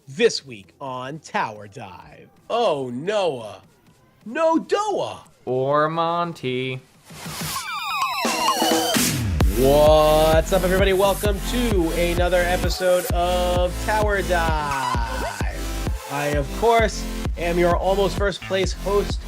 This week on Tower Dive. Oh Noa. No DOA. Or Monty. What's up, everybody? Welcome to another episode of Tower Dive. I, of course, am your almost first place host,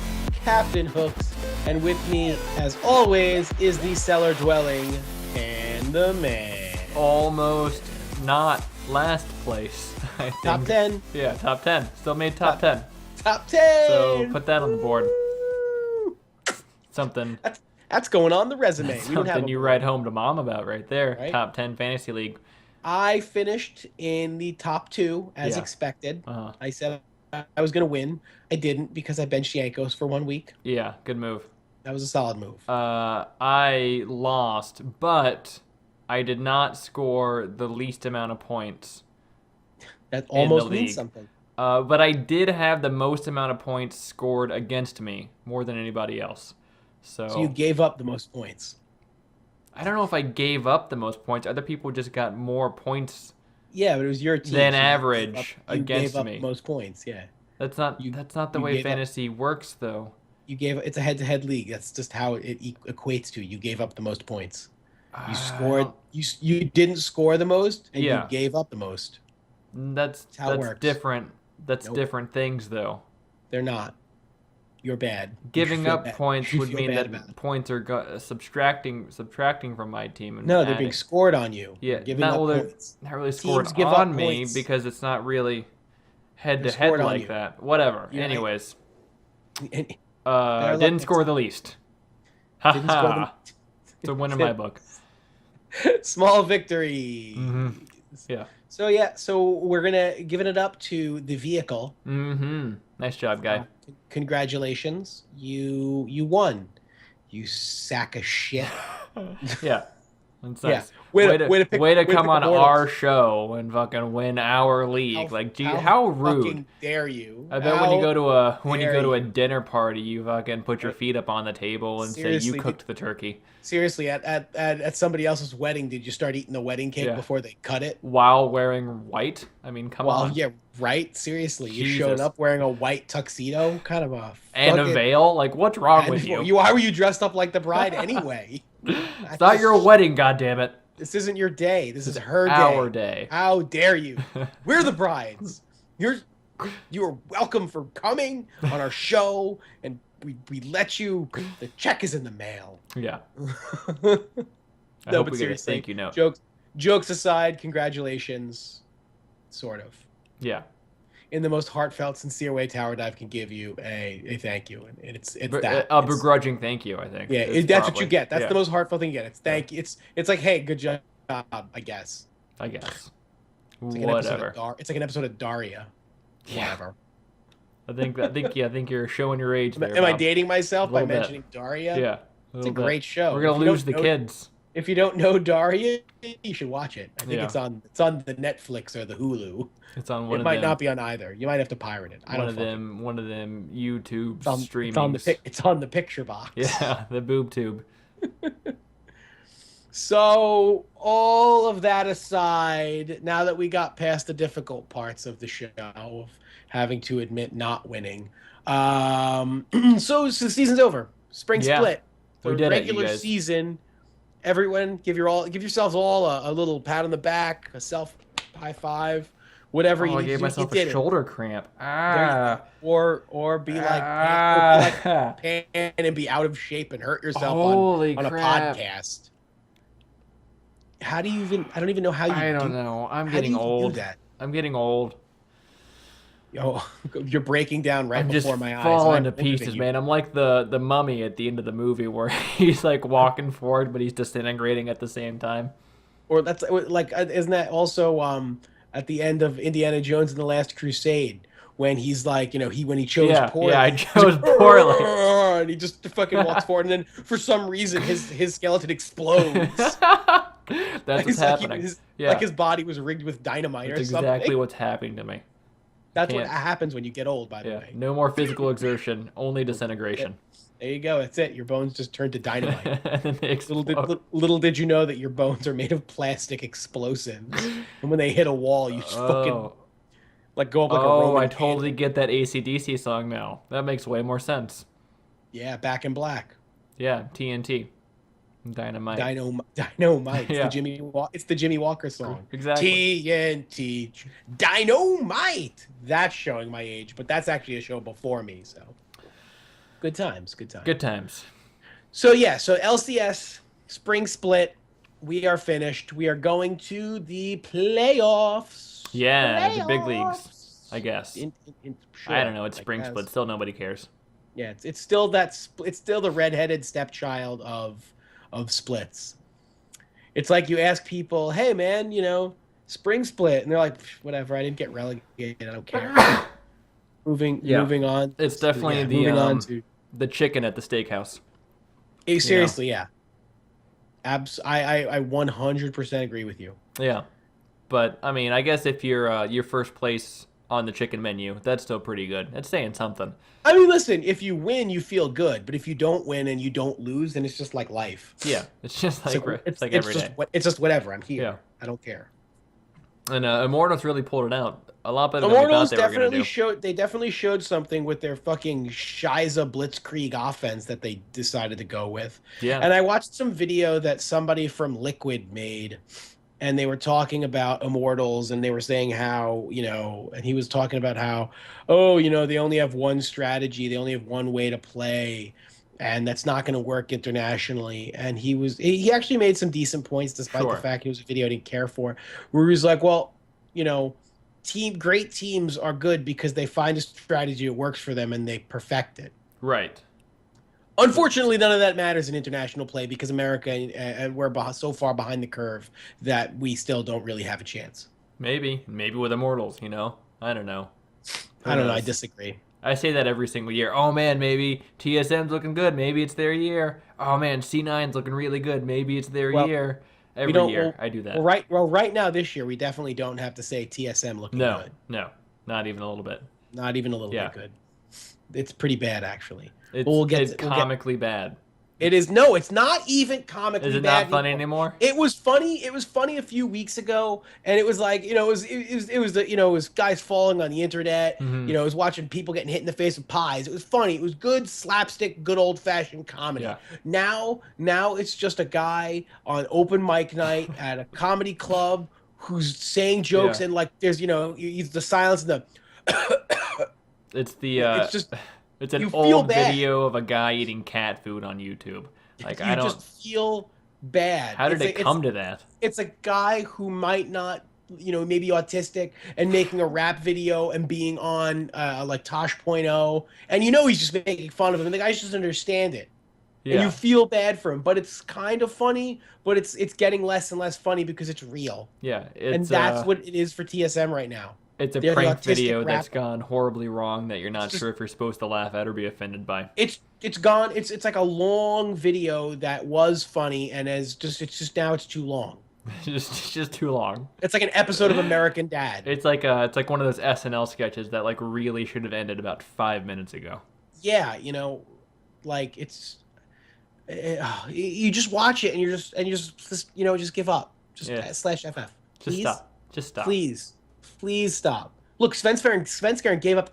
Captain Hooks, and with me, as always, is the cellar dwelling and the man. Almost not last place, I think. Top 10. Yeah, top 10. Still made top 10. Top 10. So put that on the board. Something. That's going on the resume. That's something you write home to mom about right there. Right? Top 10 fantasy league. I finished in the top 2 as expected. I said I was going to win. I didn't because I benched Yankos for 1 week. Yeah, good move. That was a solid move. I lost, but I did not score the least amount of points. That almost in the means league. something. But I did have the most amount of points scored against me, more than anybody else. So you gave up the most points. I don't know if I gave up the most points. Other people just got more points. Yeah, but it was your team. Than average against me. You gave me. up most points. Yeah. That's not the way fantasy works, though. It's a head-to-head league. That's just how it equates to. You gave up the most points. You scored. You didn't score the most, and you gave up the most. That's how it works. Different. That's different things, though. They're not. You're bad. Giving up points would mean that points are subtracting from my team. And no, they're being scored on you. Yeah, giving up points. Not really scored on me because it's not really head-to-head like that. Whatever. Yeah, anyways, didn't score the least. Didn't score the... It's a win in my book. Small victory. Mm-hmm. Yeah. So we're gonna giving it up to the vehicle. Mm-hmm. Nice job, guy. Congratulations, you won. You sack of shit. Yeah. That's nice. Yeah. Way to come on our show and fucking win our league. How rude. Fucking dare you? I bet when you go to a dinner party, you fucking put your feet up on the table and say you cooked the turkey. Seriously, at somebody else's wedding, did you start eating the wedding cake before they cut it? While wearing white? I mean, come on. Yeah, right? Seriously, you showed up wearing a white tuxedo? Kind of a and a veil? Like, what's wrong with you? Why were you dressed up like the bride anyway? It's not your wedding, goddammit. This isn't your day. This is her day. Our day. How dare you? We're the brides. You are welcome for coming on our show, and we let you. The check is in the mail. Yeah. I hope we get a thank you note. Jokes aside, congratulations. Sort of. Yeah. In the most heartfelt, sincere way Tower Dive can give you a thank you, and it's that a begrudging thank you, I think. Yeah, that's what you get. That's the most heartful thing you get. It's thank you. It's like, hey, good job, I guess. It's whatever. It's like an episode of Daria. Whatever. I think you're showing your age there. Am I dating myself by mentioning Daria? Yeah. It's a great show. We're gonna lose the kids. If you don't know Daria, you should watch it. I think it's on the Netflix or the Hulu. It's on one of them. It might not be on either. You might have to pirate it. One of them YouTube streaming. It's on the picture box. Yeah, the boob tube. So all of that aside, now that we got past the difficult parts of the show of having to admit not winning, so the season's over. Spring split. We did regular season. Everyone, give yourselves all a little pat on the back, a self high five, whatever you need to do. I gave myself a shoulder cramp. Or be like Pan and be out of shape and hurt yourself on a podcast. How do you even? I don't even know how you. I don't know. I'm getting old. I'm getting old. Yo, you're breaking down before my eyes. I'm just falling to pieces, man. I'm like the mummy at the end of the movie where he's like walking forward, but he's disintegrating at the same time. Or that's like, isn't that also at the end of Indiana Jones and the Last Crusade when he's like, when he chose poorly. Yeah, I chose poorly. And he just fucking walks forward, and then for some reason his skeleton explodes. That's what's happening. Like his body was rigged with dynamite or something. That's exactly what's happening to me. That's what happens when you get old, by the way. No more physical exertion, only disintegration. There you go. That's it. Your bones just turned to dynamite. Little did you know that your bones are made of plastic explosives. And when they hit a wall, you just fucking Like go up like a Oh, Roman I totally candle. get that AC/DC song now. That makes way more sense. Yeah, Back in Black. Yeah, TNT. Dynamite. Dynamite. Yeah, It's the Jimmy Walker song. exactly. TNT. Dynamite. That's showing my age, but that's actually a show before me. So good times. Good times. Good times. So yeah. So LCS spring split. We are finished. We are going to the playoffs. Yeah, the big leagues, I Playoffs. guess. I don't Sure. know. It's I spring guess. split. Still, nobody cares. Yeah, it's still it's still the redheaded stepchild of splits. It's like you ask people, "Hey man, spring split." And they're like, "Whatever, I didn't get relegated. I don't care." Yeah, Moving on. it's definitely Yeah, moving on to the chicken at the steakhouse. You know. seriously, yeah. I 100% agree with you. Yeah, but I mean, I guess if you're first place on the chicken menu, that's still pretty good. That's saying something. I mean, listen, if you win, you feel good, but if you don't win and you don't lose, then it's just like life. Yeah, it's just It's like like it's like every day. it's just whatever. I'm Yeah, here. I don't care. and Immortals really pulled it out a lot better than we thought Immortals they were gonna definitely do. showed they definitely showed something with their fucking Shiza Blitzkrieg offense that they decided to go with. Yeah, And I watched some video that somebody from Liquid made, and they were talking about Immortals, and they were saying how, and he was talking about how, oh, they only have one strategy, they only have one way to play, and that's not going to work internationally. And he actually made some decent points despite the sure. fact it was a video I didn't care for, where he was like, well, you know, great teams are good because they find a strategy that works for them and they perfect it. Right. Unfortunately, none of that matters in international play because America and we're so far behind the curve that we still don't really have a chance. Maybe with Immortals. I don't know. Who I don't know. I knows? disagree. I say that every single year. Oh man, maybe TSM's looking good. Maybe it's their year. Oh man, C9's looking really good. Maybe it's their Well, year. we Every don't. year I do that. Right now this year, we definitely don't have to say TSM looking No, good. no, not even a little bit. Not even a little Yeah. bit good. It's pretty bad actually. It's But we'll get it's comically bad. It is no, it's not even comically Is it bad not funny anymore. anymore? It was funny. It was funny a few weeks ago, and it was like it was guys falling on the internet. Mm-hmm. It was watching people getting hit in the face with pies. It was funny. It was good slapstick, good old fashioned comedy. Yeah. Now it's just a guy on open mic night at a comedy club who's saying jokes Yeah. and like there's the silence and the It's the it's just it's an you feel old bad. video of a guy eating cat food on YouTube. Like you I don't. just feel bad. How did It's it come to that? it's a guy who might not, maybe autistic and making a rap video and being on like Tosh.0, and he's just making fun of him, and the guys just understand it, and Yeah. you feel bad for him, but it's kind of funny, but it's getting less and less funny because it's real, Yeah. and It's that's what it is for TSM right now. It's a They're the prank autistic video that's rapper. gone horribly wrong that you're not just- sure if you're supposed to laugh at or be offended by. It's gone. It's like a long video that was funny, and it's just now it's too long. It's just too long. It's like an episode of American Dad. It's like one of those SNL sketches that like really should have ended about 5 minutes ago. Yeah, like it's you just watch it and you just give up. Just Yeah. /FF. Just Please? stop. Just stop. Please stop. Look, Svenskeren gave up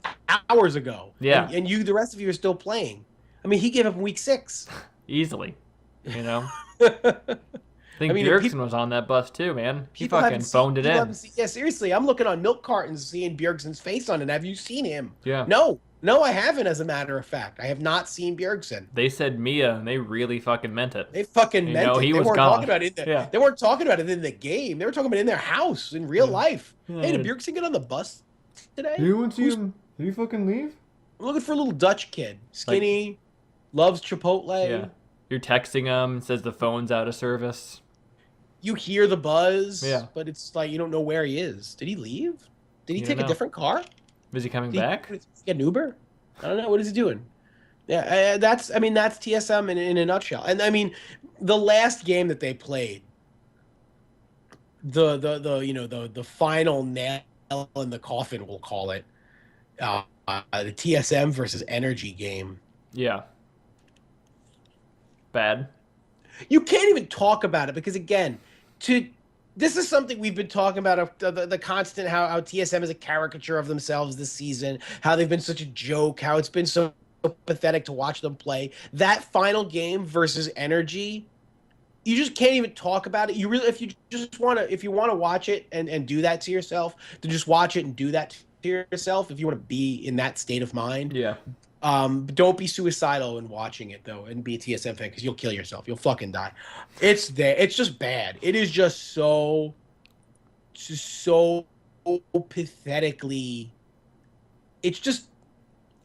hours ago. Yeah. And the rest of you are still playing. I mean, he gave up in week 6. Easily. I think I mean, Bjergsen was on that bus too, man. He People fucking haven't phoned it people in. haven't seen- yeah, seriously, I'm looking on milk cartons seeing Bjergsen's face on it. Have you seen him? Yeah. No, I haven't. As a matter of fact, I have not seen Bjergsen. They said Mia, and they really fucking meant it. They fucking meant it. he They was weren't gone. talking about it. Yeah. They weren't talking about it in the game. They were talking about it in their house in real life. Yeah. Hey, did Bjergsen get on the bus today? want to see him? Did he fucking leave? I'm looking for a little Dutch kid, skinny, loves Chipotle. Yeah. You're texting him, says the phone's out of service. You hear the buzz, Yeah. but it's like you don't know where he is. Did he leave? Did he You take don't a know. different car? Is he coming Did he back? get an Uber? I don't know. What is he doing? Yeah, that's TSM in a nutshell. And I mean, the last game that they played, the final nail in the coffin, we'll call it, the TSM versus Energy game. Yeah. Bad. You can't even talk about it because again, to this is something we've been talking about, the constant how TSM is a caricature of themselves this season, how they've been such a joke, how it's been so pathetic to watch them play. That final game versus Energy, you just can't even talk about it. You really, if you want to watch it and do that to yourself, to just watch it and do that to yourself, if you want to be in that state of mind, Yeah. don't be suicidal in watching it though, and be a TSM fan, because you'll kill yourself. You'll fucking die. It's there. It's just bad. It is just so pathetically. It's just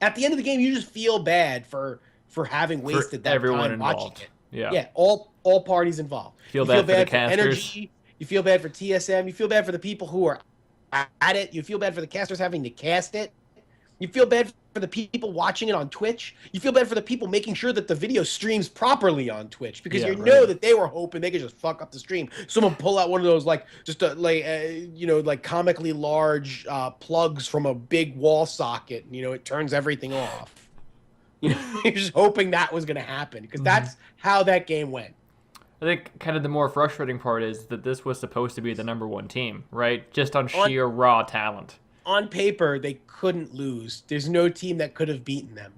at the end of the game, you just feel bad for having wasted that everyone time watching involved. it. Yeah. Yeah, all parties involved. Feel You bad for the for casters. Energy. You feel bad for TSM. You feel bad for the people who are at it. You feel bad for the casters having to cast it. You feel bad for the people watching it on Twitch. You feel bad for the people making sure that the video streams properly on Twitch, because Yeah, you know right. that they were hoping they could just fuck up the stream. Someone pull out one of those like comically large plugs from a big wall socket, and it turns everything off. You're just hoping that was going to happen, because that's how that game went. I think kind of the more frustrating part is that this was supposed to be the #1 team, right? Just on sheer raw talent. On paper, they couldn't lose. There's no team that could have beaten them.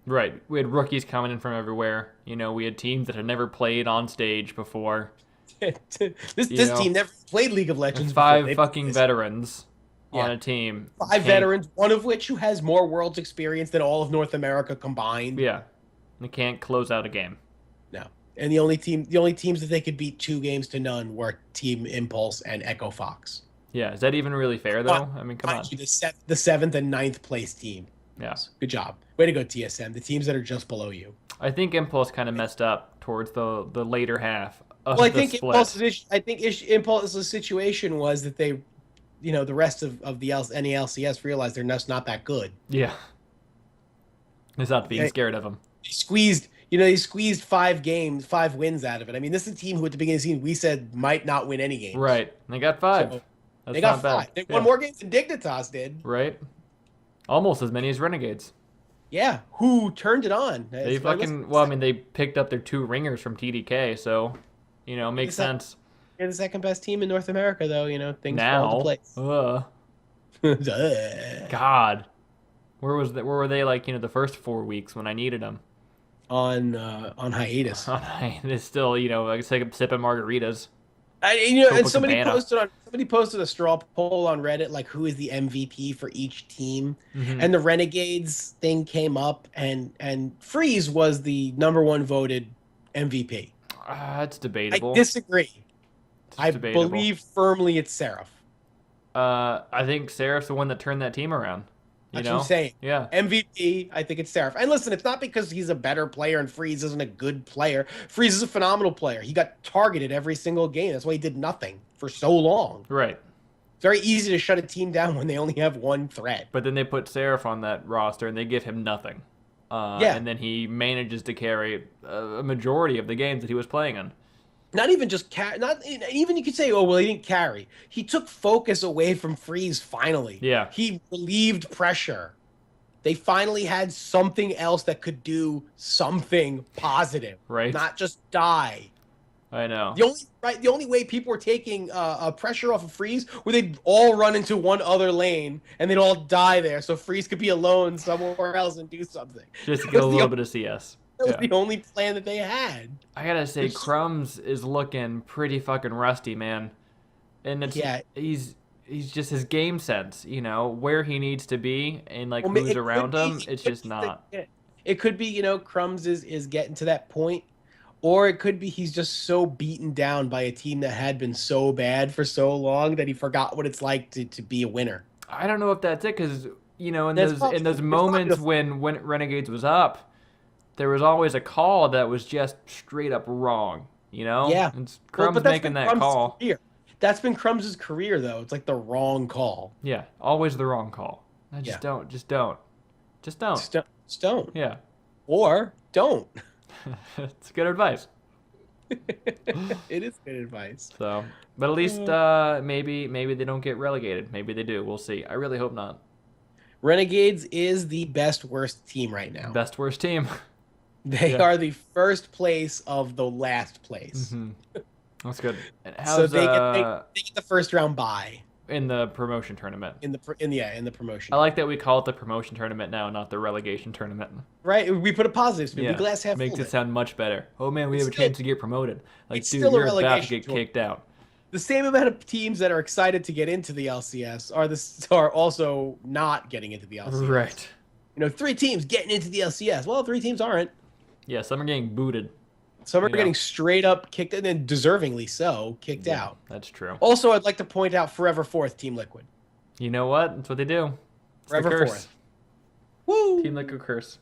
Right. We had rookies coming in from everywhere. We had teams that had never played on stage before. This team never played League of Legends. Five fucking veterans on a team. Five veterans, one of which who has more Worlds experience than all of North America combined. Yeah. They can't close out a game. No. And the only teams that they could beat 2-0 were Team Impulse and Echo Fox. Yeah, is that even really fair, though? I mean, come on. The 7th and 9th place team. Yeah. Good job. Way to go, TSM. The teams that are just below you. I think Impulse kind of messed up towards the later half of well, I the think split. Impulse's situation was that they, the rest of the NELCS realized they're just not that good. Yeah. They stopped being scared of them. They squeezed 5 wins out of it. I mean, this is a team who at the beginning of the season we said might not win any games. Right. They got 5. So, That's they got not 5. bad. They won more games than Dignitas did. Right. Almost as many as Renegades. Yeah. Who turned it on? They they picked up their 2 ringers from TDK, so, makes sense. They're the second best team in North America, though. Things Now, fall into place. God. Where were they the first 4 weeks when I needed them? On hiatus. It's still, sipping margaritas. And somebody posted a straw poll on Reddit, like who is the MVP for each team, and the Renegades thing came up, and Freeze was the #1 voted MVP. It's debatable. I disagree. I believe firmly it's Seraph. I think Seraph's the one that turned that team around. That's what I'm saying. Yeah. MVP, I think it's Seraph. And listen, it's not because he's a better player and Freeze isn't a good player. Freeze is a phenomenal player. He got targeted every single game. That's why he did nothing for so long. Right. It's very easy to shut a team down when they only have one threat. But then they put Seraph on that roster and they give him nothing. And then he manages to carry a majority of the games that he was playing in. Not even just not even you could say, oh well, he didn't carry. He took focus away from Freeze finally. Yeah. He relieved pressure. They finally had something else that could do something positive. Right. Not just die. I know. The only way people were taking pressure off of Freeze were they'd all run into one other lane and they'd all die there, so Freeze could be alone somewhere else and do something. Just to get a little bit of CS. That was the only plan that they had. I gotta say, Crumbs is looking pretty fucking rusty, man. And he's just his game sense, where he needs to be and who's around him. It's just not. It could be, Crumbs is getting to that point, or it could be he's just so beaten down by a team that had been so bad for so long that he forgot what it's like to be a winner. I don't know if that's it, because in those moments when Renegades was up, there was always a call that was just straight up wrong, Yeah. And Crumbs making that call. Career. That's been Crumbs' career, though. It's like the wrong call. Yeah, always the wrong call. Just don't. Just don't. Yeah. Or don't. It's good advice. It is good advice. So, but at least maybe they don't get relegated. Maybe they do. We'll see. I really hope not. Renegades is the worst team right now. Worst team. They are the first place of the last place. That's good. And So how's they get the first round bye in the promotion tournament? in the promotion. I like that we call it the promotion tournament now, not the relegation tournament. Right? We put a positive spin. We Yeah, glass half full. makes it sound much better. Oh man, we have a chance to get promoted. Like, It's dude, still a you're about to relegation get kicked out. The same amount of teams that are excited to get into the LCS are also not getting into the LCS. Right. 3 teams getting into the LCS. Well, 3 teams aren't. Yeah, some are getting booted. Some are getting straight up kicked, and then deservingly so, kicked out. That's true. Also, I'd like to point out Forever Fourth, Team Liquid. You know what? That's what they do. It's Forever the curse. Fourth. Woo! Team Liquid curse.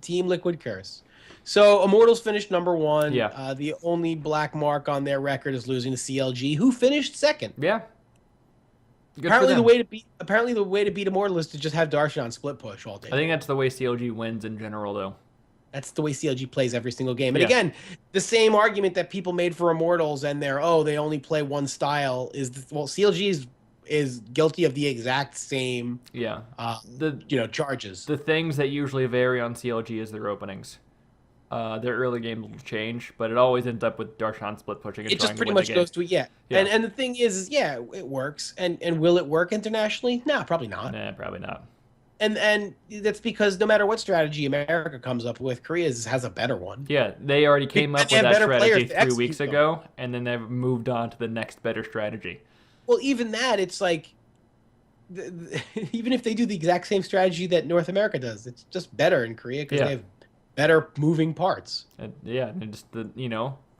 Team Liquid curse. So Immortals finished number 1. Yeah. The only black mark on their record is losing to CLG, who finished second. Yeah. Good apparently the way to beat Immortal is to just have Darshan split push all day. I think that's the way CLG wins in general, though. That's the way CLG plays every single game. And again, the same argument that people made for Immortals and they only play one style CLG is guilty of the exact same charges. The things that usually vary on CLG is their openings. Their early games will change, but it always ends up with Darshan split pushing. And it just pretty much goes to it, And the thing is it works. And will it work internationally? No, probably not. Nah, probably not. And that's because no matter what strategy America comes up with, Korea has a better one. Yeah, they already came up with that strategy 3 weeks ago, and then they've moved on to the next better strategy. Well, even that, it's like, even if they do the exact same strategy that North America does, it's just better in Korea because they have better moving parts. And just the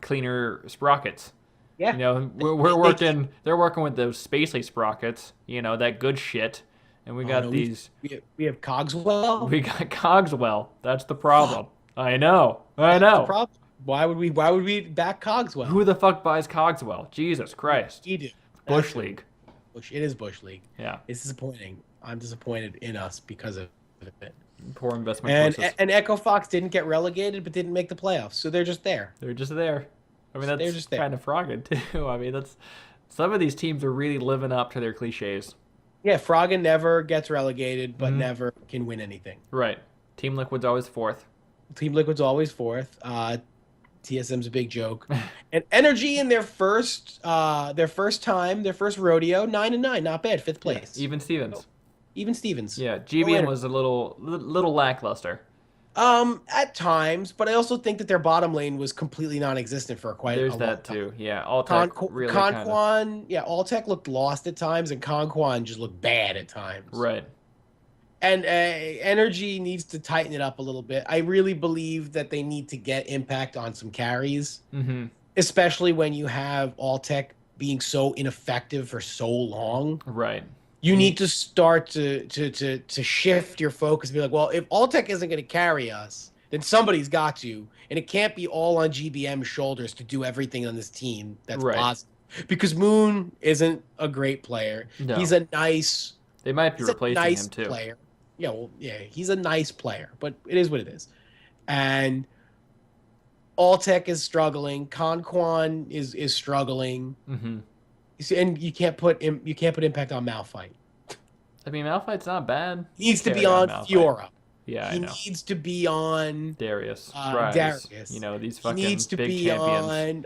cleaner sprockets. Yeah, we're working. They're working with those spacely sprockets. That good shit. And we got these. We have Cogswell. We got Cogswell. That's the problem. I know. That's the problem. Why would we back Cogswell? Who the fuck buys Cogswell? Jesus Christ. You do. Bush League. It is Bush League. Yeah. It's disappointing. I'm disappointed in us because of it. Poor investment choices. And Echo Fox didn't get relegated, but didn't make the playoffs, so they're just there. They're just there. I mean, that's kind of Froggen too. I mean, some of these teams are really living up to their cliches. Yeah, Froggen never gets relegated, but never can win anything. Right. Team Liquid's always 4th. Team Liquid's always 4th. TSM's a big joke. And Energy in their first rodeo, 9-9, not bad, 5th place. Yeah, even Stevens. Yeah, GBM was a little lackluster. At times, but I also think that their bottom lane was completely non-existent for quite a long time. There's that too. Yeah, Alltech really Conquan, Alltech looked lost at times, and Conquan just looked bad at times. Right. And Energy needs to tighten it up a little bit. I really believe that they need to get Impact on some carries, especially when you have Alltech being so ineffective for so long. Right. You need to start to shift your focus and be like, well, if Alltech isn't going to carry us, then somebody's got to. And it can't be all on GBM's shoulders to do everything on this team that's positive. Because Moon isn't a great player. No. He's a nice... They might be replacing him, too. Player. He's a nice player, but it is what it is. And Alltech is struggling. Conquan is struggling. Mm-hmm. And you can't put Impact on Malphite. I mean, Malphite's not bad. He needs to be on Fiora. Yeah, he needs to be on Darius. Darius. These fucking big champions. He needs to be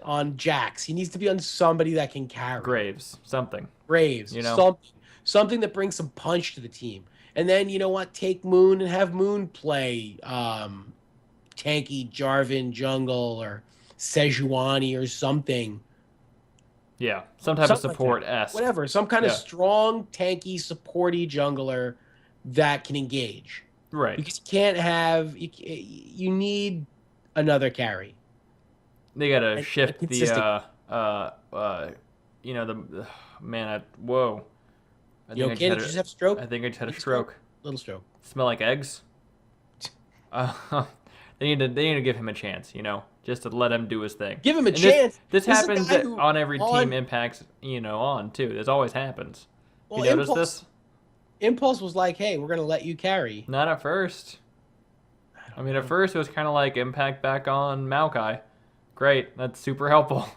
on Jax. He needs to be on somebody that can carry. Graves. Something. Something that brings some punch to the team. And then, you know what? Take Moon and have Moon play tanky Jarvan jungle or Sejuani or something. Yeah, some type of support-esque. Whatever, some kind of strong, tanky, supporty jungler that can engage. Right. Because you can't have... You need another carry. They got to shift the... whoa. You okay? Did you just have a stroke? I think I just had a stroke. Little stroke. Smell like eggs? They need to give him a chance, just to let him do his thing. Give him a chance. This happens on every team Impact's, on too. This always happens. Well, you notice this? Impulse was like, hey, we're going to let you carry. Not at first. I mean, at first it was kind of like Impact back on Maokai. Great. That's super helpful.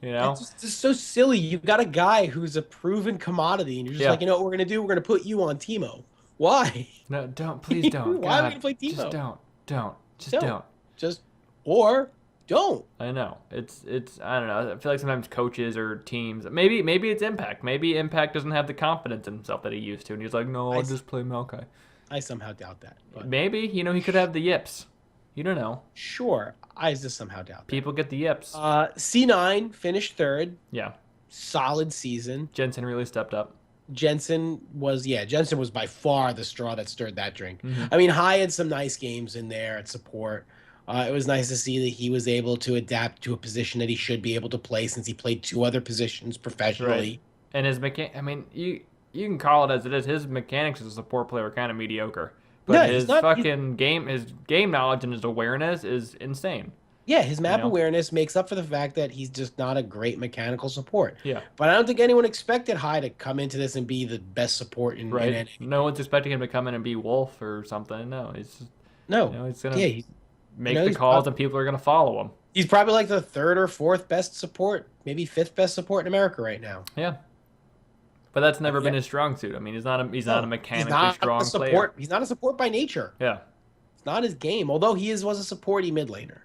It's just so silly. You got a guy who's a proven commodity, and you're just like, you know what we're going to do? We're going to put you on Teemo. Why? No, don't. Please don't. Why are we going to play Teemo? Just don't. Just don't. Or don't. I know. It's I don't know. I feel like sometimes coaches or teams, maybe it's Impact. Maybe Impact doesn't have the confidence in himself that he used to, and he's like, no, I'll just play Maokai. I somehow doubt that. But maybe he could have the yips. You don't know. Sure, I just somehow doubt that. People get the yips. C9 finished third. Yeah. Solid season. Jensen really stepped up. Jensen was by far the straw that stirred that drink. Mm-hmm. I mean, High had some nice games in there at support. It was nice to see that he was able to adapt to a position that he should be able to play since he played 2 other positions professionally. Right. And his you can call it as it is. His mechanics as a support player are kind of mediocre. But his game knowledge and his awareness is insane. Yeah, his map awareness makes up for the fact that he's just not a great mechanical support. Yeah. But I don't think anyone expected High to come into this and be the best support in NA. No one's expecting him to come in and be Wolf or something. No, he's just, he's going to make the calls and people are going to follow him. He's probably like the 3rd or 4th best support, maybe 5th best support in America right now. Yeah. But that's never been his strong suit. I mean, he's not a mechanically strong player. He's not a support by nature. Yeah. It's not his game, although he was a supporty mid laner.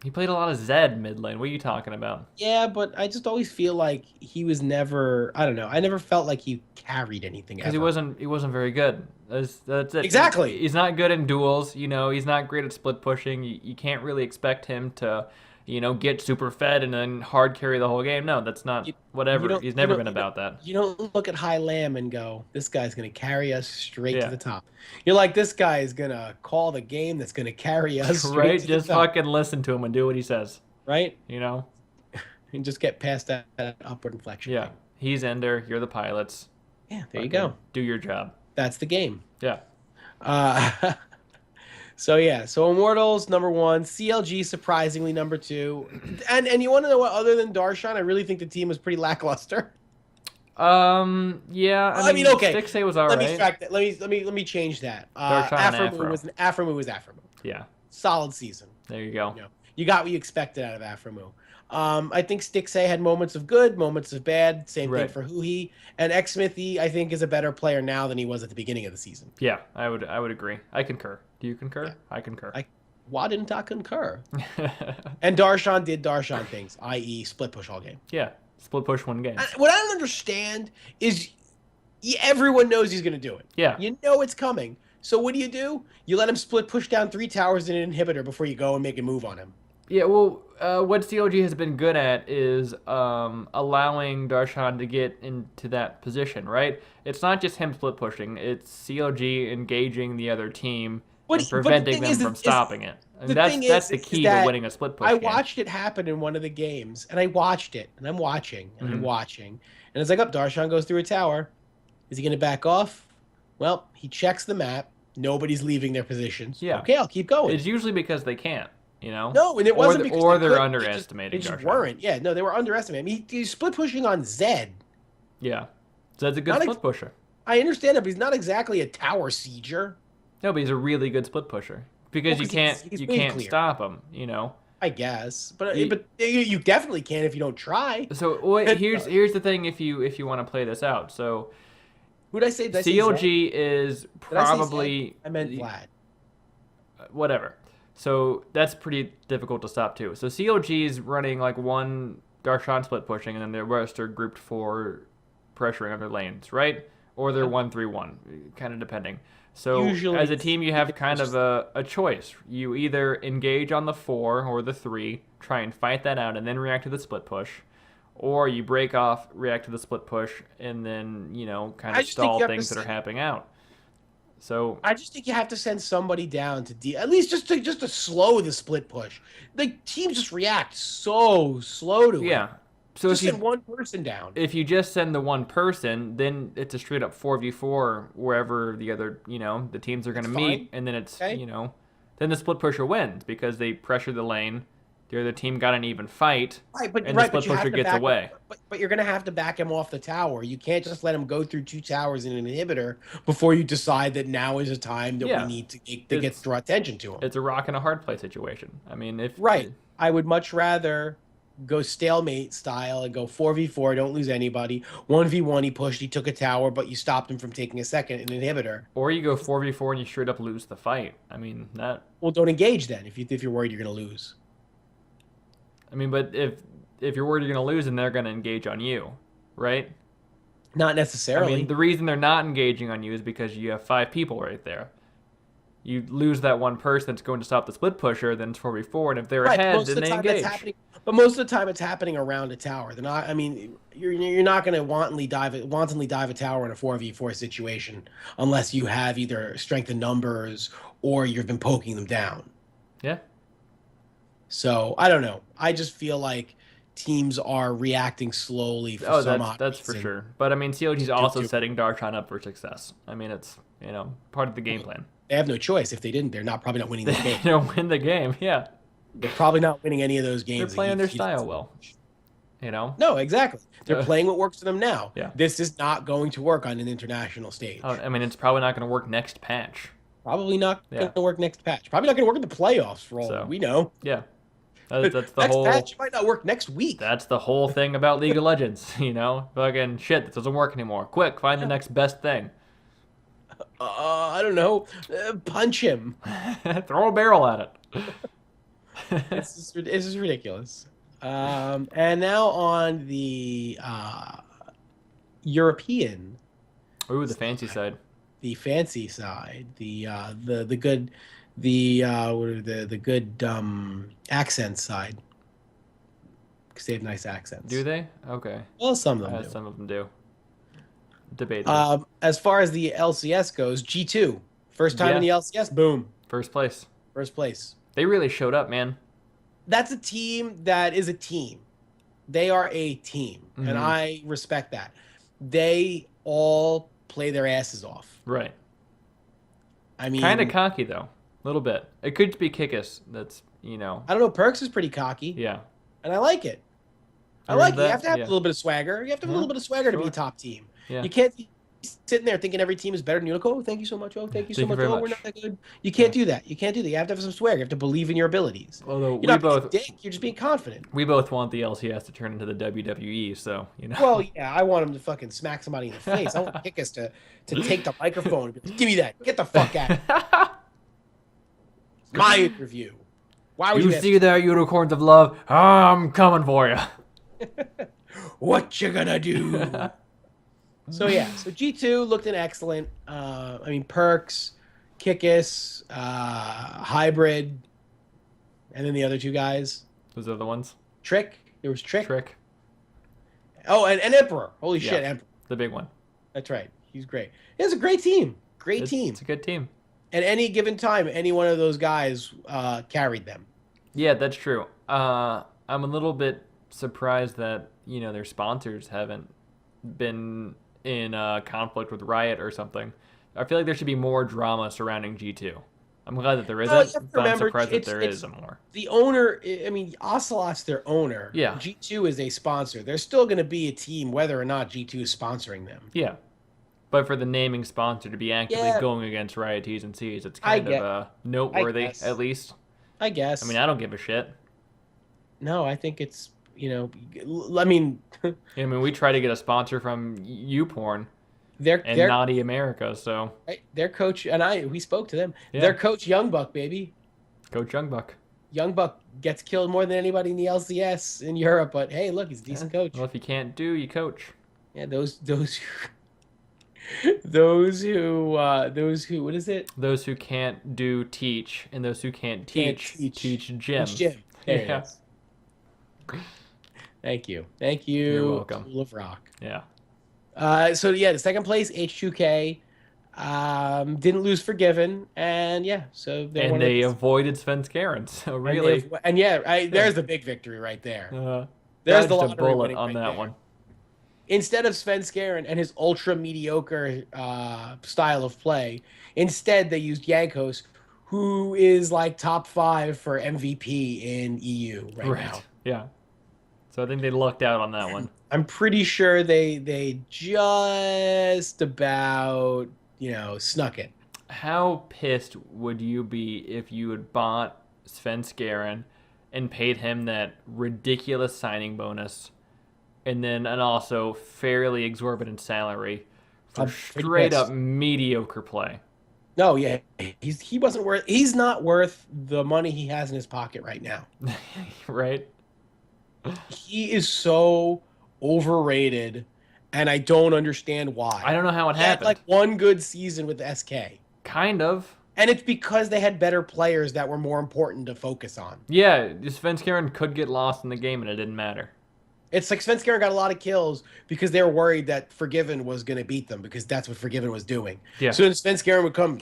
He played a lot of Zed mid lane. What are you talking about? Yeah, but I just always feel like he was never, I don't know. I never felt like he carried anything because he wasn't very good. That's it. Exactly. He's not good in duels, he's not great at split pushing. You can't really expect him to get super fed and then hard carry the whole game. No, that's not whatever. He's never been about that. You don't look at High Lamb and go, this guy's going to carry us straight to the top. You're like, this guy is going to call the game that's going to carry us straight to Just the top. fucking listen to him and do what he says. Right? And just get past that upward inflection. Yeah. He's Ender. You're the pilots. Yeah, there you go. Do your job. That's the game. Yeah. So Immortals number 1, CLG surprisingly number 2, and you want to know what? Other than Darshan, I really think the team was pretty lackluster. Yeah. I mean, okay. Stixay was alright. Let me track that. Let me change that. Afro was Afro. Yeah. Solid season. There you go. You got what you expected out of Afro. I think Stixay had moments of good, moments of bad. Same thing for Huhi. And Xmithy, I think, is a better player now than he was at the beginning of the season. Yeah, I would agree. I concur. Do you concur? Yeah. I concur. Why didn't I concur? And Darshan did Darshan things, i.e. split push all game. Yeah, split push one game. What I don't understand is everyone knows he's going to do it. Yeah. You know it's coming. So what do? You let him split push down 3 towers in an inhibitor before you go and make a move on him. Yeah, well, what COG has been good at is allowing Darshan to get into that position, right? It's not just him split pushing. It's COG engaging the other team and preventing them from stopping it. And that's the key to winning a split push game. I watched it happen in one of the games, and I watched it, and I'm watching, and I'm watching. And it's like, Darshan goes through a tower. Is he going to back off? Well, he checks the map. Nobody's leaving their positions. Yeah. Okay, I'll keep going. It's usually because they can't. No, and it wasn't because they're underestimating. They just weren't. Yeah, no, they were underestimating. He's split pushing on Zed. Yeah, Zed's a good split pusher. I understand it, but he's not exactly a tower sieger. No, but he's a really good split pusher because you can't stop him. I guess, but you definitely can if you don't try. So here's the thing: if you want to play this out, so who'd I say? COG is probably I meant Vlad. Whatever. So that's pretty difficult to stop too. So COG's running like one Darshan split pushing, and then the rest are grouped for pressuring other lanes, right? Or they're 1-3-1, kind of depending. So usually, as a team, you have kind of a choice. You either engage on the 4 or the 3, try and fight that out, and then react to the split push, or you break off, react to the split push, and then kind of stall things that are happening out. So I just think you have to send somebody down to at least just to slow the split push. The teams just react so slow to it. Yeah. So just send one person down. If you just send the one person, then it's a straight up 4v4 wherever the other, the teams are going to meet, and then it's, then the split pusher wins because they pressure the lane. The other team got an even fight, and the split pusher gets away. But you're going to have to back him off the tower. You can't just let him go through 2 towers in an inhibitor before you decide that now is a time that we need to draw attention to him. It's a rock and a hard play situation. I mean, I would much rather go stalemate style and go 4v4, don't lose anybody. 1v1, he pushed, he took a tower, but you stopped him from taking a second in an inhibitor. Or you go 4v4 and you straight up lose the fight. I mean, that... Well, don't engage then if you're worried you're going to lose. I mean, but if you're worried you're going to lose, then they're going to engage on you, right? Not necessarily. I mean, the reason they're not engaging on you is because you have 5 people right there. You lose that one person that's going to stop the split pusher, then it's 4v4, and if they're ahead, then they engage. But most of the time, it's happening around a tower. They're not. I mean, you're not going to wantonly dive a tower in a 4v4 situation unless you have either strength in numbers or you've been poking them down. Yeah. So I don't know. I just feel like teams are reacting slowly for that's for sure. But I mean, COG's also setting Darshan up for success. I mean, it's part of the game plan. They have no choice. If they didn't, they're probably not winning the game. They don't win the game. Yeah. They're probably not winning any of those games. They're playing their style well. No, exactly. They're playing what works for them now. Yeah. This is not going to work on an international stage. I mean, it's probably not going to work next patch. Probably not going to work next patch. Probably not going to work in the playoffs for all we know. Yeah. That's the next patch might not work next week. That's the whole thing about League of Legends, Fucking shit, this doesn't work anymore. Quick, find the next best thing. I don't know. Punch him. Throw a barrel at it. This is ridiculous. And now on the European. Ooh, the fancy side. The fancy side. The good the good accent side. Because they have nice accents. Do they? Okay. Well, some of them do. Some of them do. Debate. As far as the LCS goes, G2. First time in the LCS, boom. First place. First place. They really showed up, man. That's a team that is a team. They are a team, and I respect that. They all play their asses off. Right. I mean, kind of cocky though, a little bit. It could be Kikis. That's I don't know. Perks is pretty cocky. Yeah. And I like it. I like it. You have to have a little bit of swagger. You have to have a little bit of swagger to be a top team. Yeah. You can't be sitting there thinking every team is better than you. Like, oh, thank you so much. Oh, thank you so much. Oh, we're not that good. You can't do that. You can't do that. You have to have some swagger. You have to believe in your abilities. Although you're not being a dick. You're just being confident. We both want the LCS to turn into the WWE, so Well, yeah, I want him to fucking smack somebody in the face. I want Kikis to take the microphone and be like, give me that. Get the fuck out. My interview. Why would you see that, unicorns of love? I'm coming for you. What you gonna do? So G2 looked excellent. I mean, Perks, Kikis, Hybrid, and then the other 2 guys. Those are the ones. Trick. There was Trick. Trick. Oh, and Emperor. Holy shit, Emperor. The big one. That's right. He's great. It was a great team. It's a good team. At any given time, any one of those guys carried them. Yeah, that's true. I'm a little bit surprised that their sponsors haven't been in conflict with Riot or something. I feel like there should be more drama surrounding G2. I'm glad that there isn't, but I'm surprised that there isn't more. The owner, I mean, Ocelot's their owner. Yeah. G2 is a sponsor. There's still going to be a team whether or not G2 is sponsoring them. Yeah. But for the naming sponsor to be actively going against Riot T's and C's, it's kind of noteworthy, at least. I guess. I mean, I don't give a shit. No, I think it's, I mean... we try to get a sponsor from YouPorn and Naughty America, so... Their coach, and we spoke to them. Yeah. Their coach, Young Buck, baby. Coach Young Buck. Young Buck gets killed more than anybody in the LCS in Europe, but hey, look, he's a decent coach. Well, if you can't do, you coach. Yeah, those who what is it? Those who can't do teach, and those who can't teach gym. Teach gym. There Thank you. You're welcome. School of Rock. Yeah. The second place H2K didn't lose Forgiven, and so they avoided Svenskeren. So really, there's the big victory right there. There's the bullet on that one. Instead of Svenskeren and his ultra mediocre style of play, instead they used Yankos, who is like top 5 for MVP in EU right now. Yeah. So I think they lucked out on that one. I'm pretty sure they just about, snuck it. How pissed would you be if you had bought Svenskeren and paid him that ridiculous signing bonus and then an also fairly exorbitant salary for straight up mediocre play? No, yeah, he's not worth the money he has in his pocket right now. Right? He is so overrated, and I don't understand why. I don't know how it He had happened. like one good season with SK. Kind of. And it's because they had better players that were more important to focus on. Yeah, Svenskeren could get lost in the game and it didn't matter. It's like Svenskeren got a lot of kills because they were worried that Forgiven was going to beat them because that's what Forgiven was doing. Yeah. So then Svenskeren would come,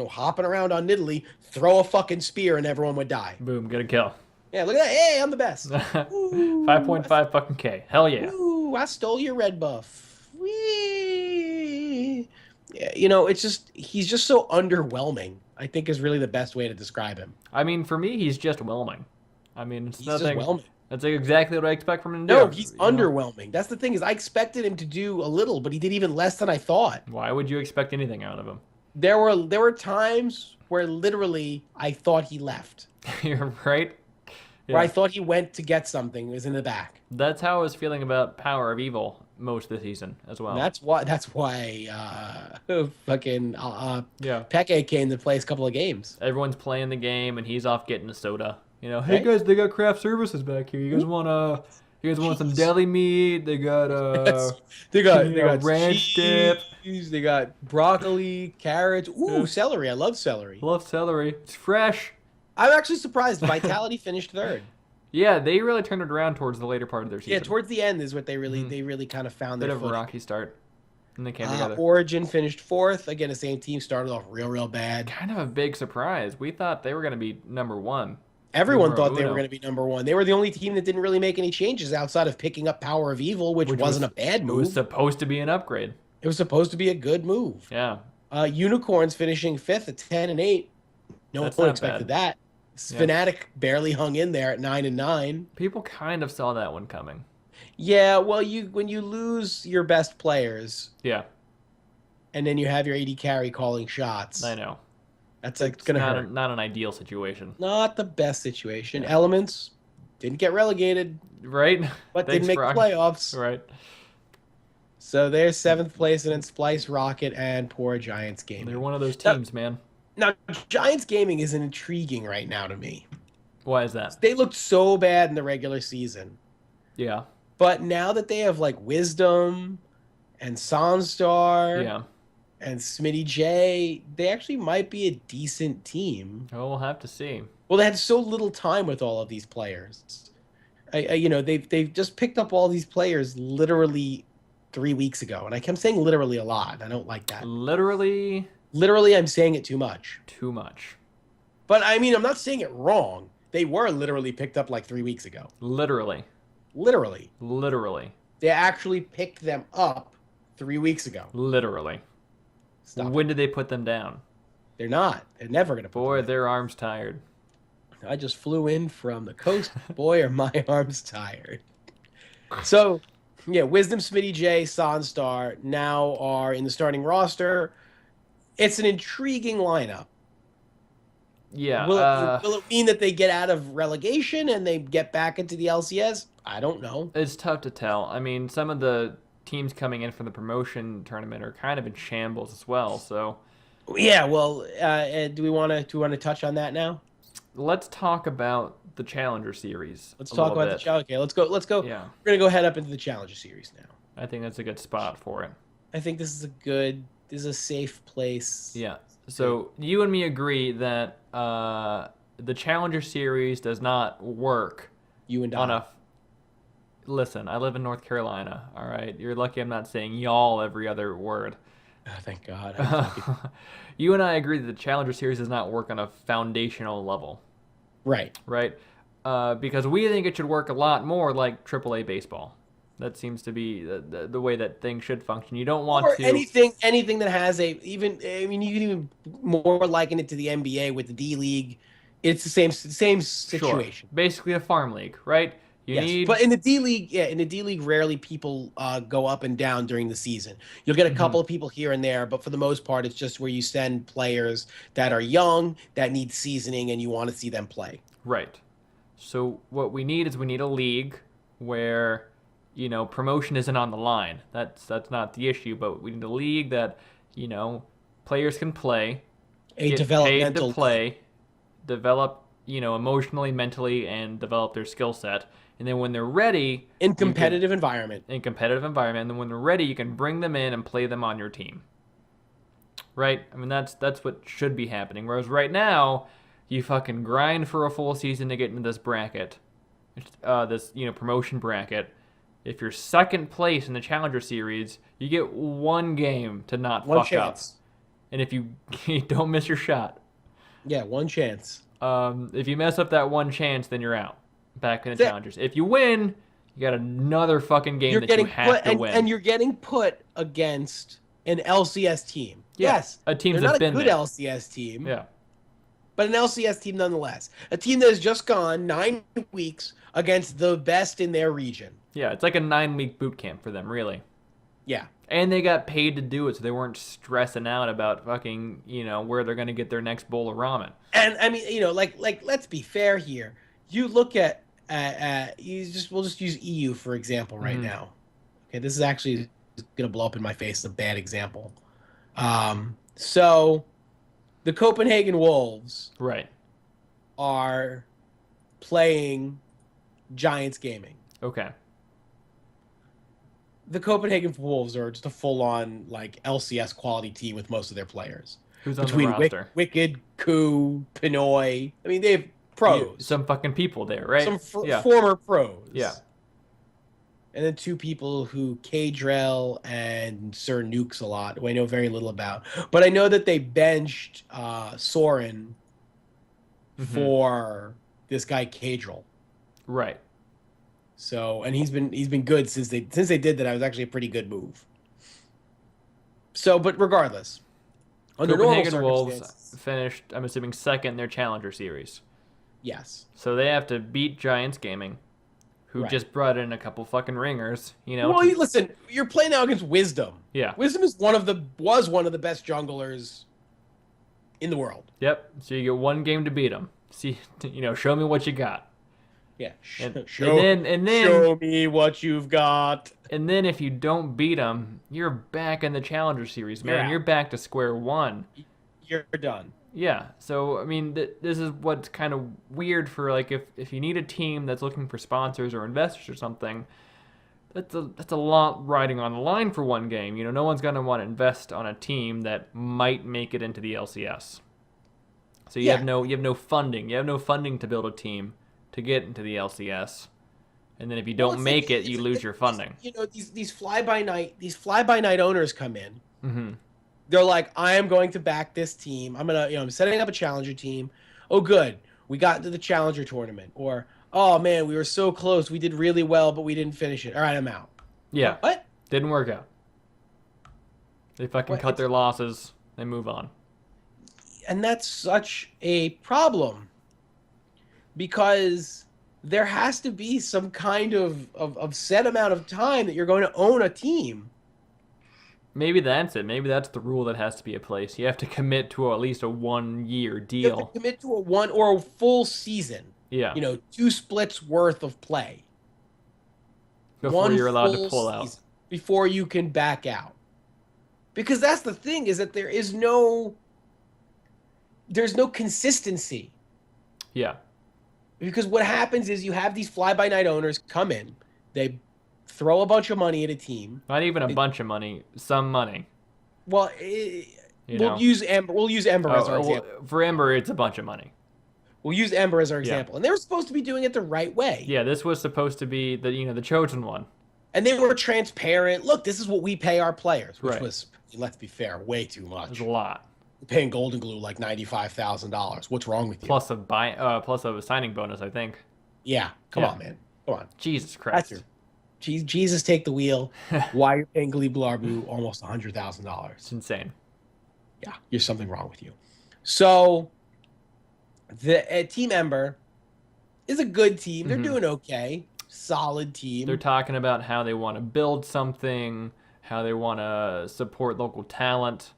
hopping around on Nidalee, throw a fucking spear, and everyone would die. Boom, get a kill. Yeah, look at that. Hey, I'm the best. 5.5 fucking K. Hell yeah. Ooh, I stole your red buff. Whee! Yeah, he's just so underwhelming, I think is really the best way to describe him. I mean, for me, he's just whelming. I mean, it's He's nothing. just whelming. That's exactly what I expect from him to No, do. he's underwhelming. That's the thing is I expected him to do a little, but he did even less than I thought. Why would you expect anything out of him? There were times where literally I thought he left. You're right. Where I thought he went to get something, it was in the back. That's how I was feeling about Power of Evil most of the season as well. And that's why fucking Peke came to play a couple of games. Everyone's playing the game and he's off getting a soda. Hey guys, they got craft services back here. You guys want some deli meat? They got they got ranch dip. They got broccoli, carrots. Ooh, celery. I love celery. Love celery. It's fresh. I'm actually surprised. Vitality finished third. Yeah, they really turned it around towards the later part of their season. Yeah, towards the end is what they really kind of found their bit of a footing. rocky start. And they came together. Origin finished fourth. Again, the same team started off real bad. Kind of a big surprise. We thought they were going to be number one. Everyone thought they were going to be number one. They were the only team that didn't really make any changes outside of picking up Power of Evil, which wasn't a bad move. It was supposed to be an upgrade. It was supposed to be a good move. Yeah. Unicorns finishing fifth at 10-8. No one expected that. Fnatic barely hung in there at 9-9. People kind of saw that one coming. Yeah, well, when you lose your best players, and then you have your AD carry calling shots. I know. That's gonna hurt. Not an ideal situation. Not the best situation. Yeah. Elements didn't get relegated, right? But didn't make the playoffs, right? So they're seventh place, and then Splice, Rocket, and poor Giants Gaming. They're one of those teams, man. Now, Giants Gaming is intriguing right now to me. Why is that? They looked so bad in the regular season. Yeah. But now that they have like Wisdom and Sonstar and Smitty J, they actually might be a decent team. Oh, we'll have to see. Well, they had so little time with all of these players. They've just picked up all these players literally 3 weeks ago. And I kept saying literally a lot. I don't like that. Literally, I'm saying it too much. Too much. But I mean, I'm not saying it wrong. They were literally picked up like 3 weeks ago. Literally. They actually picked them up 3 weeks ago. Literally. Stop. When did they put them down? They're not. They're never going to put them down. Boy, their arms tired. I just flew in from the coast. Boy, are my arms tired. So, yeah, Wisdom, Smitty J, Sonstar now are in the starting roster. It's an intriguing lineup. Yeah. Will it mean that they get out of relegation and they get back into the LCS? I don't know. It's tough to tell. I mean, some of the teams coming in from the promotion tournament are kind of in shambles as well. So. Yeah. Well, do we want to touch on that now? Let's talk about the Challenger Series. Let's talk about the Challenger. Okay, let's go. Yeah. We're gonna go head up into the Challenger Series now. I think that's a good spot for it. I think this is a safe place. Yeah. So you and me agree that the Challenger Series does not work. You and I. Listen, I live in North Carolina. All right, you're lucky I'm not saying y'all every other word. Oh, thank God. You and I agree that the Challenger Series does not work on a foundational level. Right. Right. Because we think it should work a lot more like AAA baseball. That seems to be the way that things should function. You don't want anything that has you can even more liken it to the NBA with the D League. It's the same situation. Sure. Basically a farm league, right? But in the D League, rarely people go up and down during the season. You'll get a couple of people here and there, but for the most part, it's just where you send players that are young, that need seasoning, and you want to see them play. Right. So what we need is a league where, promotion isn't on the line. That's not the issue, but we need a league that, players can play, A get developmental paid to play, develop emotionally, mentally, and develop their skill set. And then when they're ready, in competitive environment, and then when they're ready, you can bring them in and play them on your team. Right? I mean, that's what should be happening. Whereas right now, you fucking grind for a full season to get into this bracket, this promotion bracket. If you're second place in the Challenger Series, you get one game to not fuck up. And if you don't miss your shot. Yeah, one chance. If you mess up that one chance, then you're out. Back in the Challengers. If you win, you got another fucking game that you have to win. And you're getting put against an LCS team. Yeah, yes. A team that's been not a good LCS team. Yeah. But an LCS team nonetheless. A team that has just gone 9 weeks against the best in their region. Yeah, it's like a 9-week boot camp for them, really. Yeah. And they got paid to do it, so they weren't stressing out about fucking, where they're going to get their next bowl of ramen. And I mean, let's be fair here. You look at we'll just use EU for example right now. Okay, this is actually going to blow up in my face. It's a bad example. So the Copenhagen Wolves are playing Giants Gaming. Okay. The Copenhagen Wolves are just a full-on LCS quality team with most of their players. Who's on the roster? Wicked, Koo, Pinoy. I mean, they have pros. Some fucking people there, right? Some former pros. Yeah. And then 2 people who K-Drell and Sir Nukes a lot, who I know very little about. But I know that they benched Soren for this guy K-Drell. Right. So, and he's been good since they did that. It was actually a pretty good move. So, but regardless, under Copenhagen Wolves finished, I'm assuming, second in their Challenger Series. Yes. So they have to beat Giants Gaming, who just brought in a couple fucking ringers. Well, listen, you're playing now against Wisdom. Yeah. Wisdom is one of the best junglers in the world. Yep. So you get one game to beat them. See, show me what you got. Yeah, show me what you've got. And then if you don't beat them, you're back in the Challenger Series, man. You're back to square one. You're done. Yeah. So I mean, this is what's kind of weird for if you need a team that's looking for sponsors or investors or something. That's a lot riding on the line for one game. No one's gonna want to invest on a team that might make it into the LCS. So you have no funding. You have no funding to build a team to get into the LCS, and then if you don't make it, you lose your funding. These fly by night owners come in. Mm-hmm. They're like, I am going to back this team. I'm setting up a challenger team. Oh, good, we got into the challenger tournament. Or, oh man, we were so close. We did really well, but we didn't finish it. All right, I'm out. Yeah. What? Didn't work out. They fucking cut their losses. They move on. And that's such a problem. Because there has to be some kind of set amount of time that you're going to own a team. Maybe that's it. Maybe that's the rule that has to be in place. You have to commit to at least a 1-year deal. You have to commit to a 1 or a full season. Yeah. 2 splits worth of play. Before you're allowed to pull out. Before you can back out. Because that's the thing, is that there's no consistency. Yeah. Because what happens is you have these fly-by-night owners come in, they throw a bunch of money at a team. Not even a bunch of money, some money. Well, we'll use Ember as our example. For Ember, it's a bunch of money. We'll use Ember as our example. And they were supposed to be doing it the right way. Yeah, this was supposed to be the chosen one. And they were transparent. Look, this is what we pay our players, which was, let's be fair, way too much. It was a lot. Paying Golden Glue like $95,000. What's wrong with you? Plus a signing bonus, I think. Yeah, come on, man. Come on. Jesus Christ. Jesus, take the wheel. Why you're paying Glebe Larbu almost $100,000? It's insane. Yeah, there's something wrong with you. So, the Team Ember is a good team. They're doing okay. Solid team. They're talking about how they want to build something, how they want to support local talent.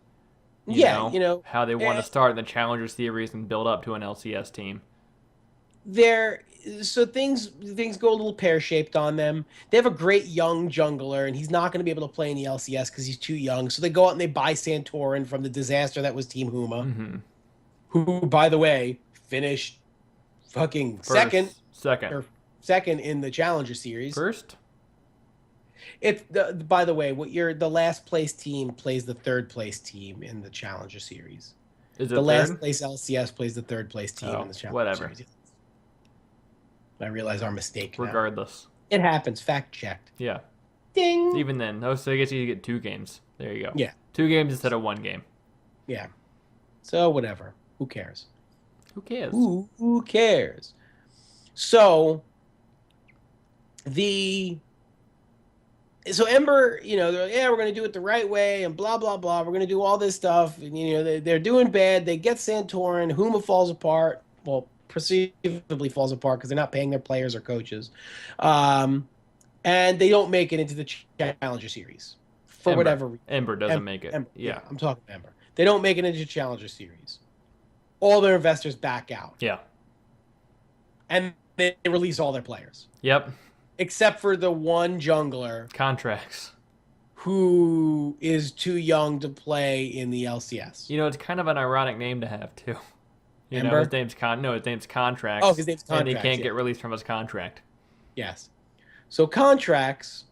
How they want to start in the Challenger Series and build up to an LCS team. So things go a little pear-shaped on them. They have a great young jungler, and he's not going to be able to play in the LCS because he's too young. So they go out and they buy Santorin from the disaster that was Team Huma, who, by the way, finished fucking Second. second in the Challenger Series. First. By the way, the last place team plays the third place team in the Challenger Series. Is it the third? Last place LCS plays the third place team in the Challenger Series. I realize our mistake. Regardless, it happens. Fact checked. Yeah. Ding. Even then, so I guess you get 2 games. There you go. Yeah. 2 games instead of 1 game. Yeah. So whatever. Who cares? Who cares? Who cares? So Ember, they're like, yeah, we're going to do it the right way and blah, blah, blah. We're going to do all this stuff. And, they're doing bad. They get Santorin. Huma falls apart. Well, perceivably falls apart because they're not paying their players or coaches. And they don't make it into the Challenger Series for whatever reason. Ember doesn't make it. Ember. Yeah, I'm talking Ember. They don't make it into the Challenger Series. All their investors back out. Yeah. And they release all their players. Yep. Except for the one jungler. Contracts. Who is too young to play in the LCS. It's kind of an ironic name to have, too. Ember? His name's Contracts. Oh, his name's Contracts. And he can't get released from his contract. Yes. So Contracts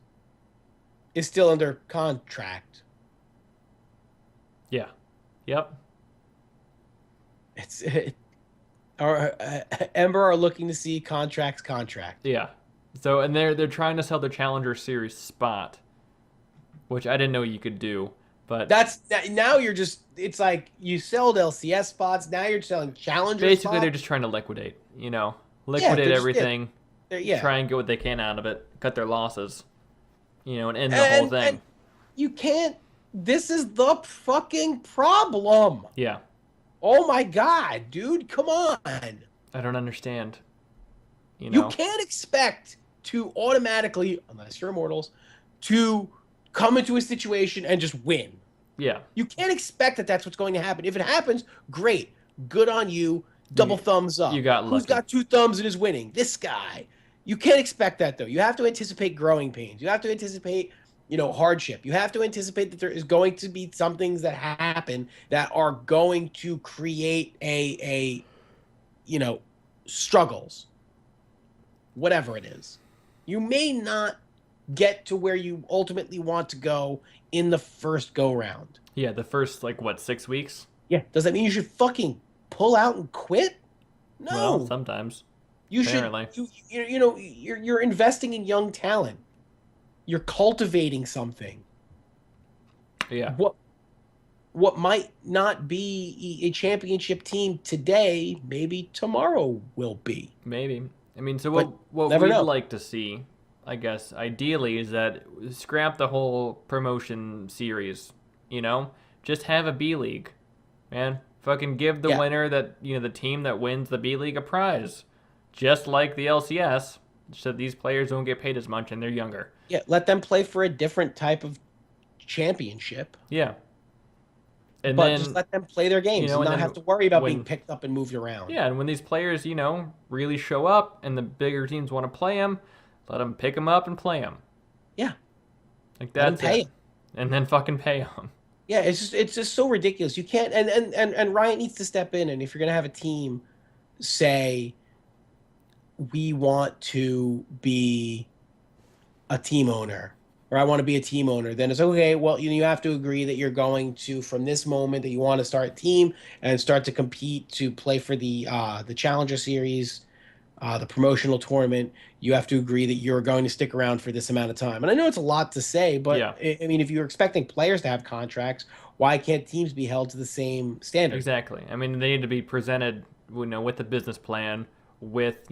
is still under contract. Yeah. Yep. Ember are looking to see Contracts contract. Yeah. So, and they're trying to sell their Challenger Series spot, which I didn't know you could do. But now you're just, it's like you sold LCS spots. Now you're selling Challenger basically spots. They're just trying to liquidate, everything. Yeah. Try and get what they can out of it, cut their losses, and end the whole thing. And you can't. This is the fucking problem. Yeah. Oh my God, dude, come on. I don't understand. You can't expect to automatically, unless you're immortals, to come into a situation and just win. Yeah. You can't expect that that's what's going to happen. If it happens, great. Good on you. Double thumbs up. You got lucky. Who's got 2 thumbs and is winning? This guy. You can't expect that, though. You have to anticipate growing pains. You have to anticipate, hardship. You have to anticipate that there is going to be some things that happen that are going to create struggles. Whatever it is. You may not get to where you ultimately want to go in the first go-round. Yeah, the first, 6 weeks? Yeah. Does that mean you should fucking pull out and quit? No. Well, sometimes. Apparently. You're investing in young talent. You're cultivating something. Yeah. What might not be a championship team today, maybe tomorrow will be. Maybe. I mean, so what we'd like to see, I guess, ideally, is that scrap the whole promotion series, Just have a B-League, man. Fucking give the winner that, the team that wins the B-League a prize. Just like the LCS, so these players don't get paid as much and they're younger. Yeah, let them play for a different type of championship. Yeah. And then just let them play their games and not have to worry about being picked up and moved around. Yeah, and when these players, really show up and the bigger teams want to play them, let them pick them up and play them. Yeah. That's it. And then fucking pay them. Yeah, it's just so ridiculous. You can't, and Riot needs to step in, and if you're going to have a team say, we want to be a team owner, or I want to be a team owner, then it's okay. Well, you have to agree that you're going to, from this moment, that you want to start a team and start to compete to play for the Challenger Series, the promotional tournament. You have to agree that you're going to stick around for this amount of time. And I know it's a lot to say, but I mean, if you're expecting players to have contracts, why can't teams be held to the same standard? Exactly. I mean, they need to be presented, with a business plan, with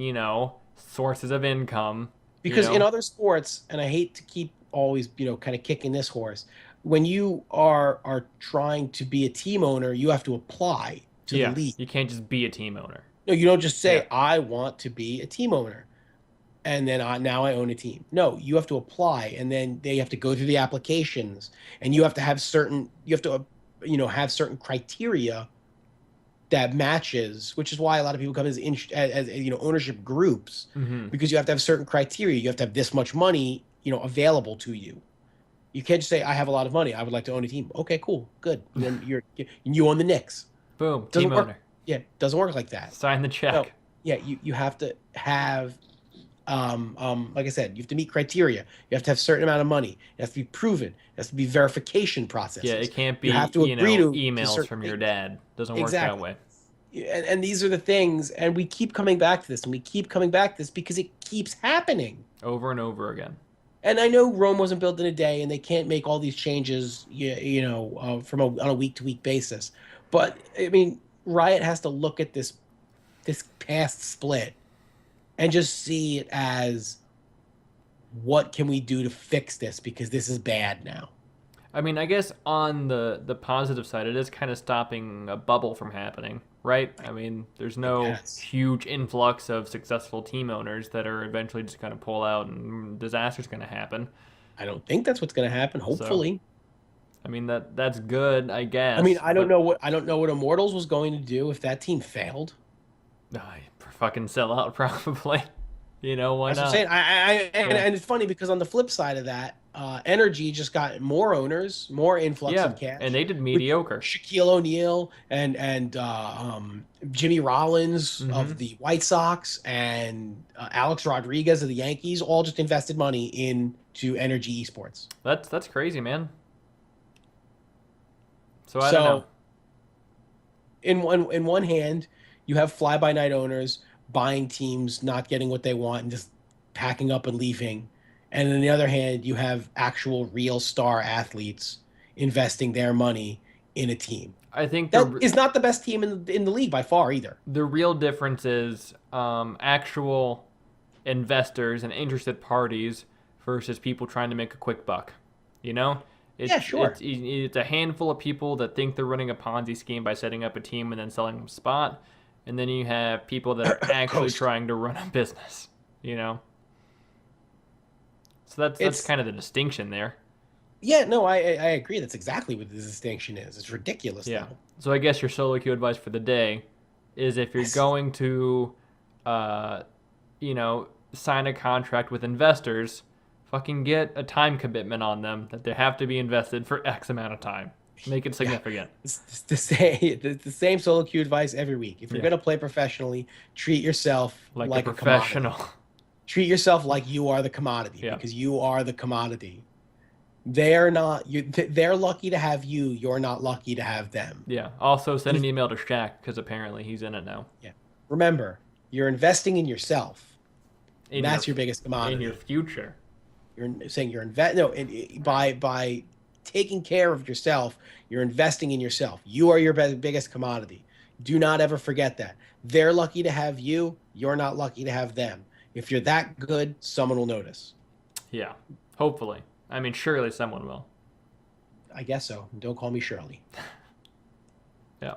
sources of income. Because in other sports, and I hate to keep always, kind of kicking this horse, when you are trying to be a team owner, you have to apply to the league. You can't just be a team owner. No, you don't just say, I want to be a team owner, and then now I own a team. No, you have to apply, and then they have to go through the applications, and you have to have certain criteria that matches, which is why a lot of people come as ownership groups, because you have to have certain criteria. You have to have this much money, available to you. You can't just say, I have a lot of money, I would like to own a team. Okay, cool, good. And then you own the Knicks. Boom, team owner. Yeah, doesn't work like that. Sign the check. Yeah, you have to have like I said, you have to meet criteria. You have to have a certain amount of money. It has to be proven. It has to be verification Yeah, processes. it can't You have be, to agree to emails certain from your things. dad. Doesn't work that Exactly. way. And these are the things, and we keep coming back to this, and we keep coming back to this because it keeps happening. Over and over again. And I know Rome wasn't built in a day, and they can't make all these changes, from on a week to week basis. But I mean, Riot has to look at this past split and just see it as what can we do to fix this because this is bad now. I mean, I guess on the positive side, it is kind of stopping a bubble from happening, right? I mean, there's I no guess. huge influx of successful team owners that are eventually just going to pull out and disaster's going to happen. I don't think that's what's going to happen. So, Hopefully. I mean that's good, I I mean, guess, but I don't know what Immortals was going to do if that team failed. fucking sell out probably. Why That's what I'm saying. not? Yeah. And it's funny because on the flip side of that, Energy just got more owners, more influx Yeah, of cash. and they did With mediocre. Shaquille O'Neal and Jimmy Rollins Hmm. of the White Sox and Alex Rodriguez of the Yankees all just invested money into Energy Esports. That's crazy, man. So I don't know. So in one hand, you have fly by night owners buying teams, not getting what they want, and just packing up and leaving. And on the other hand, you have actual real star athletes investing their money in a team. I think That is not the best team in the league by far either. the real difference is actual investors and interested parties versus people trying to make a quick buck. You know, Yeah, sure. it's a handful of people that think they're running a Ponzi scheme by setting up a team and then selling them spot, and then you have people that are actually Coast. trying to run a business. You know, so that's It's kind of the distinction there. Yeah, no, I agree. That's exactly what the distinction is. It's ridiculous Yeah. now. So I guess your solo queue advice for the day is if you're Yes. going to, uh, sign a contract with investors, fucking get a time commitment on them that they have to be invested for X amount of time. Make it Yeah, significant. it's the same solo queue advice every week. If you're Yeah. gonna play professionally, treat yourself Like a like a commodity. professional. Treat yourself like you are the commodity Yeah. because you are the commodity. They're not you. They're lucky to have you. You're not lucky to have them. Yeah. Also, send an email to Shaq because apparently he's in it now. Yeah. Remember, you're investing in yourself. In That's your your biggest in your commodity. future. You're saying you're invest. No, by taking care of yourself, you're investing in yourself. You are your biggest commodity. Do not ever forget that. They're lucky to have you. You're not lucky to have them. If you're that good, someone will notice. Yeah. Hopefully. I mean, surely someone will. I guess so. Don't call me Shirley. Yeah.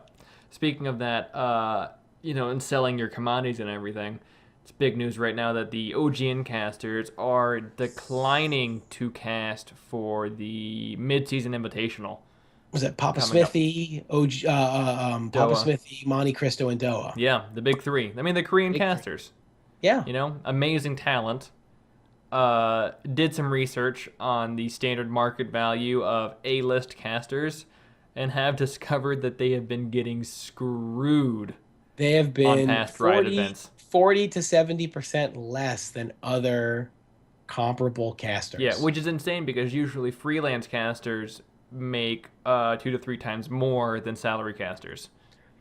Speaking of that, and selling your commodities and everything, it's big news right now that the OGN casters are declining to cast for the mid-season invitational. Was it Papa Coming up. Smithy, Papa DOA. Smithy, Monte Cristo, and Doa? Yeah, the big three. I mean, the Korean Big three. casters. Yeah. Amazing talent. Did some research on the standard market value of A-list casters and have discovered that they have been getting screwed They have on been past Riot events. 40 to 70% less than other comparable casters. Yeah, which is insane because usually freelance casters make 2 to 3 times more than salary casters.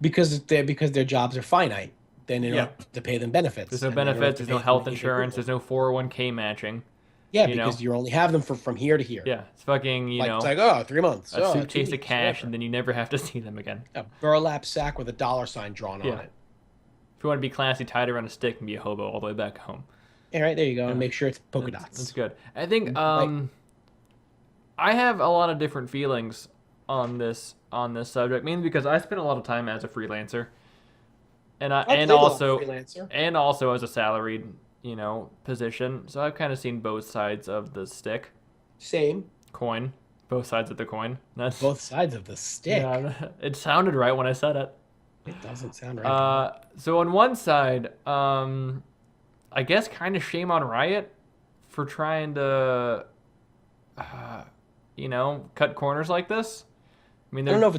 because their jobs are finite. Then they don't Yeah. have to pay them benefits. There's no and they don't have benefits, to there's pay no them health anything insurance, cool. there's no 401k matching. Yeah, you know? because you only have them from here to here. Yeah, it's fucking, It's like, oh, 3 months. a Oh, 2 suitcase of weeks, cash whatever. and then you never have to see them again. A burlap sack with a dollar sign drawn on Yeah. it. If you want to be classy, tie it around a stick and be a hobo all the way back home. Yeah, right, there you go. And Yeah. make sure it's polka That's dots. good. I think Right. I have a lot of different feelings on this subject, mainly because I spent a lot of time as a freelancer, and I played a lot of also freelancer. as a salaried position. So I've kind of seen both sides of the stick Same. coin, both sides of the coin. That's Both sides of the stick. yeah, it sounded right when I said it. It doesn't sound right. So on one side, I guess kind of shame on Riot for trying to, cut corners like this. I mean, I don't know if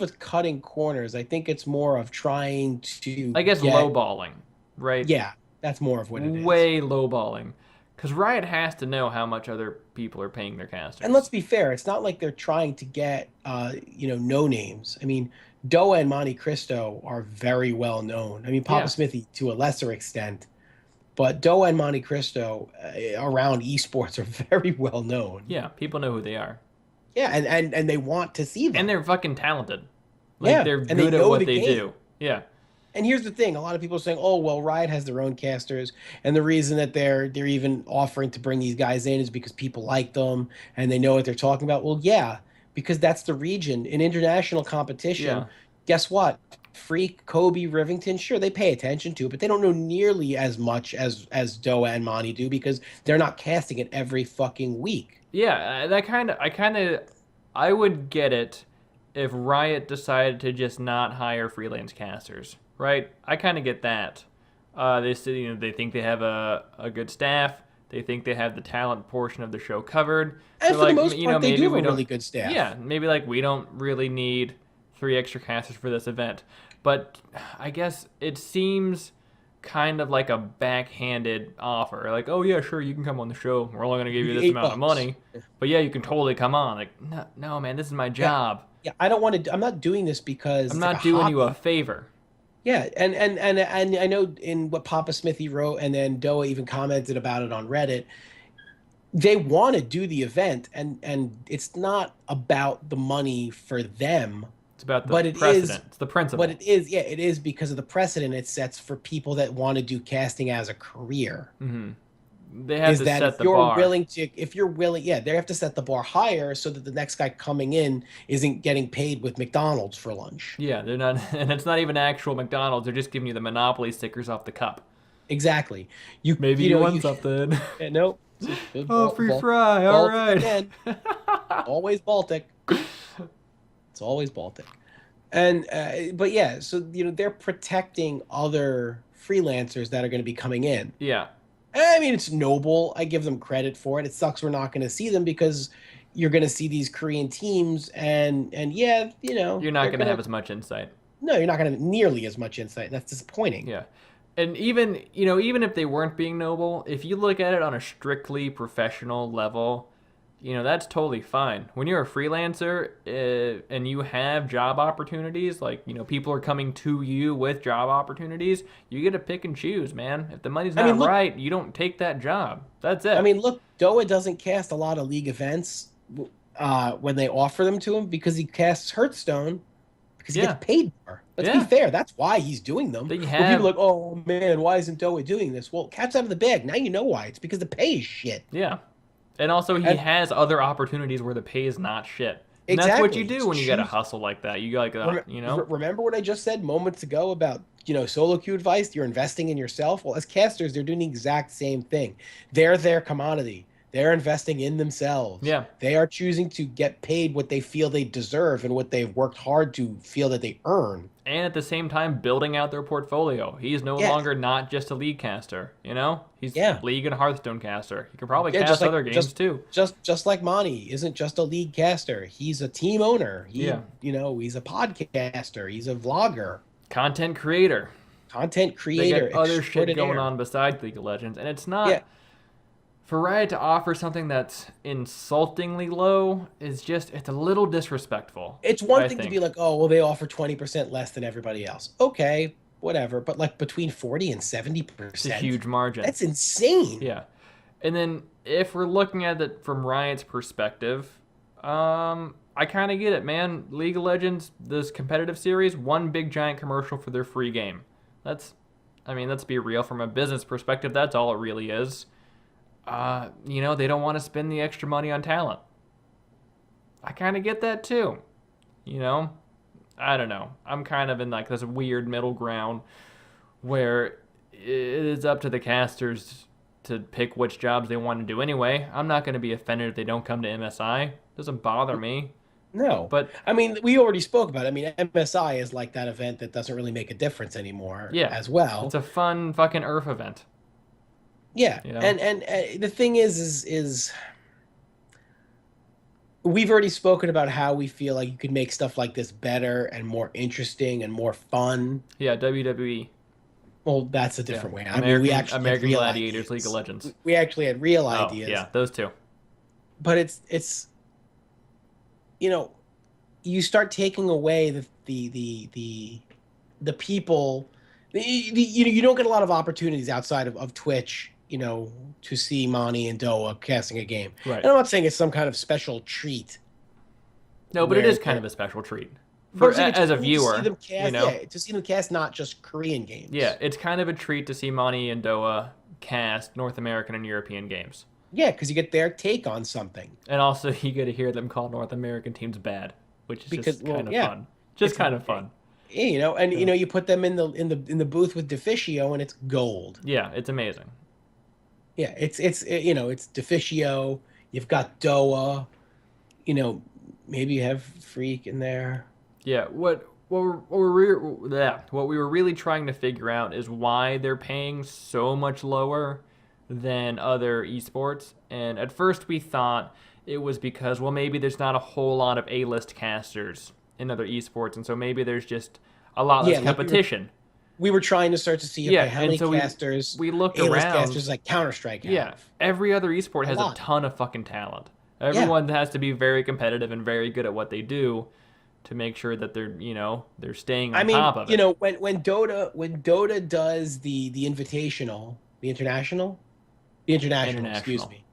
it's cutting corners. I think it's more of trying to I guess get lowballing. right? Yeah, that's more of what it is. Way lowballing. Because Riot has to know how much other people are paying their And let's casters. be fair, it's not like they're trying to get no names. I mean, Doa and Monte Cristo are very well known. I mean, Papa Yeah, Smithy to a lesser extent, but Doa and Monte Cristo around esports are very well known. yeah, people know who they are. Yeah, and they want to see And them. they're fucking talented. Like, Yeah, they're and they good at know what the they game. do. Yeah. And here's the thing: a lot of people are saying, "Oh, well, Riot has their own casters, and the reason that they're even offering to bring these guys in is because people like them and they know what they're talking about." Well, yeah, because that's the region in international competition. Yeah. Guess what? Freak, Kobe, Rivington, sure, they pay attention to it, but they don't know nearly as much as Doa and Monty do because they're not casting it every fucking week. Yeah, I would get it if Riot decided to just not hire freelance casters, right? I kind of get that. They say, they think they have a good staff. They think they have the talent portion of the show covered. And So for the like, most part, they do maybe have a we really don't. good staff. Yeah, maybe like we don't really need 3 extra casters for this event. But I guess it seems kind of like a backhanded offer. Like, oh yeah, sure, you can come on the show. We're only gonna give you this Eight amount of bucks. money, but yeah, you can totally come on. Like, no, no, man, this is my Yeah, job. yeah. I don't want to. I'm not doing this because I'm it's like a not doing you a hobby. favor. Yeah, and I know in what Papa Smithy wrote, and then Doa even commented about it on Reddit. They want to do the event, and it's not about the money for them, It's about the but it is, precedent. It's the principle. yeah, it is because of the precedent it sets for people that want to do casting as a career. Hmm. They have Is to that set the bar. if you're willing, yeah, they have to set the bar higher so that the next guy coming in isn't getting paid with McDonald's for lunch. Yeah, they're not, and it's not even actual McDonald's. They're just giving you the Monopoly stickers off the cup. Exactly. You Maybe you you know won you something. no. Oh, free fry. All Baltic right. again. Always Baltic. It's always Baltic. And but yeah, so they're protecting other freelancers that are going to be coming in. Yeah. I mean, it's noble. I give them credit for it. It sucks we're not going to see them because you're going to see these Korean teams and yeah, You're not they're going to going have to as much insight. no, you're not going to have nearly as much insight. That's disappointing. Yeah. And even, even if they weren't being noble, if you look at it on a strictly professional level, that's totally fine. When you're a freelancer and you have job opportunities, like, people are coming to you with job opportunities, you get to pick and choose, man. If the money's I mean, not look, right, you don't take that job. That's I it. mean, look, Doa doesn't cast a lot of league events when they offer them to him because he casts Hearthstone because he gets Yeah. paid more. Let's be Yeah. fair. That's why he's doing them. Then you Where people are have, like, oh man, why isn't Doa doing this? Well, cat's out of the bag. Now you know why. It's because the pay is shit. yeah. And also, he And has other opportunities where the pay is not shit. And that's what you exactly, do he's when you got to choosing. hustle like that. You got Remember what I just said moments ago about solo queue advice? You're investing in yourself. Well, as casters, they're doing the exact same thing. They're their commodity. They're investing in themselves. yeah. They are choosing to get paid what they feel they deserve and what they've worked hard to feel that they earn. And at the same time building out their portfolio. He's no Yeah, longer not just a League caster, He's yeah, League and Hearthstone caster. He can probably yeah. cast other games too. Just like Monty isn't just a league caster. He's a team owner. Yeah. He's a podcaster. He's a vlogger, Content creator. content They creator got other shit going extraordinaire. on besides League of Legends. And it's Yeah, not for Riot to offer something that's insultingly low it's a little disrespectful, it's one I thing to think. be like, oh, well, they offer 20% less than everybody else. Okay, whatever. But like between 40 and It's a 70%, huge margin. that's insane. Yeah. And then if we're looking at it from Riot's perspective, I kind of get it, man. League of Legends, this competitive series, one big giant commercial for their free game. Let's be real. From a business perspective, that's all it really is. They don't want to spend the extra money on talent. I kind of get that too. You know, I don't know. I'm kind of in like this weird middle ground where it is up to the casters to pick which jobs they want to do anyway. I'm not going to be offended if they don't come to MSI. It doesn't bother me. No. But I mean, we already spoke about it. I mean, MSI is like that event that doesn't really make a difference anymore yeah, as well. it's a fun fucking Earth event. Yeah. You know? And the thing is we've already spoken about how we feel like you could make stuff like this better and more interesting and more fun. Yeah, WWE. Well, that's a different way. I mean, American Gladiators, League of Legends. We actually had real ideas. Yeah, those two. But it's you start taking away the people. You don't get a lot of opportunities outside of Twitch, to see Monty and Doa casting a game. Right. And I'm not saying it's some kind of special treat. No, but it is kind of a special treat as a viewer. To see them cast not just Korean games. Yeah, it's kind of a treat to see Monty and Doa cast North American and European games. Yeah, because you get their take on something, and also you get to hear them call North American teams bad, which is just kind of fun. Just kind of fun. You put them in the booth with Deficio, and it's gold. Yeah, it's amazing. Yeah, it's Deficio. You've got Doa. Maybe you have Freak in there. Yeah, what we were really trying to figure out is why they're paying so much lower than other esports. And at first we thought it was because, well, maybe there's not a whole lot of A-list casters in other esports, and so maybe there's just a lot less competition. We were trying to start to see how many casters, we looked A-list around, casters like Counter-Strike have. Yeah, every other esport has a ton of fucking talent. Everyone has to be very competitive and very good at what they do to make sure that they're staying on top of it. When Dota does the invitational, the international, excuse me.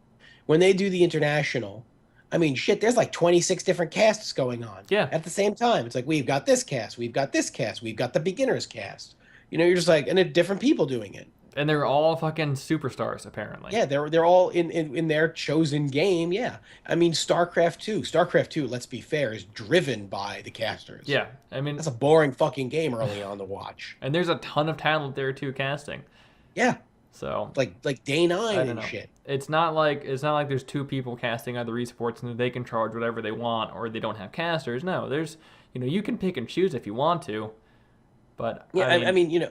When they do the international, I mean, shit, there's like 26 different casts going on. Yeah. At the same time. It's like, we've got this cast, we've got this cast, we've got the beginners cast. You're just like, and it's different people doing it. And they're all fucking superstars, apparently. Yeah, they're all in their chosen game, yeah. I mean, StarCraft 2, let's be fair, is driven by the casters. Yeah, I mean... That's a boring fucking game early on to watch. And there's a ton of talent there, too, casting. Yeah. So... Like Day 9 and shit. It's not like there's two people casting other esports and they can charge whatever they want or they don't have casters. No, there's... you can pick and choose if you want to, but... Yeah, I mean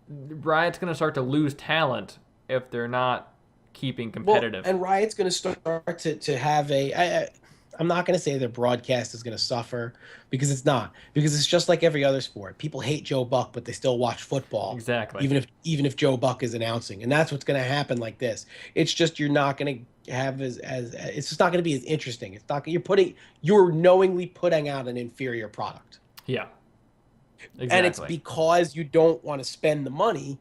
Riot's going to start to lose talent if they're not keeping competitive. Well, and Riot's going to start to have I'm not going to say their broadcast is going to suffer, because it's not. Because it's just like every other sport. People hate Joe Buck, but they still watch football. Exactly. Even if Joe Buck is announcing. And that's what's going to happen like this. It's just you're not going to have it's just not going to be as interesting. It's not you're knowingly putting out an inferior product. Yeah. Exactly. And it's because you don't want to spend the money,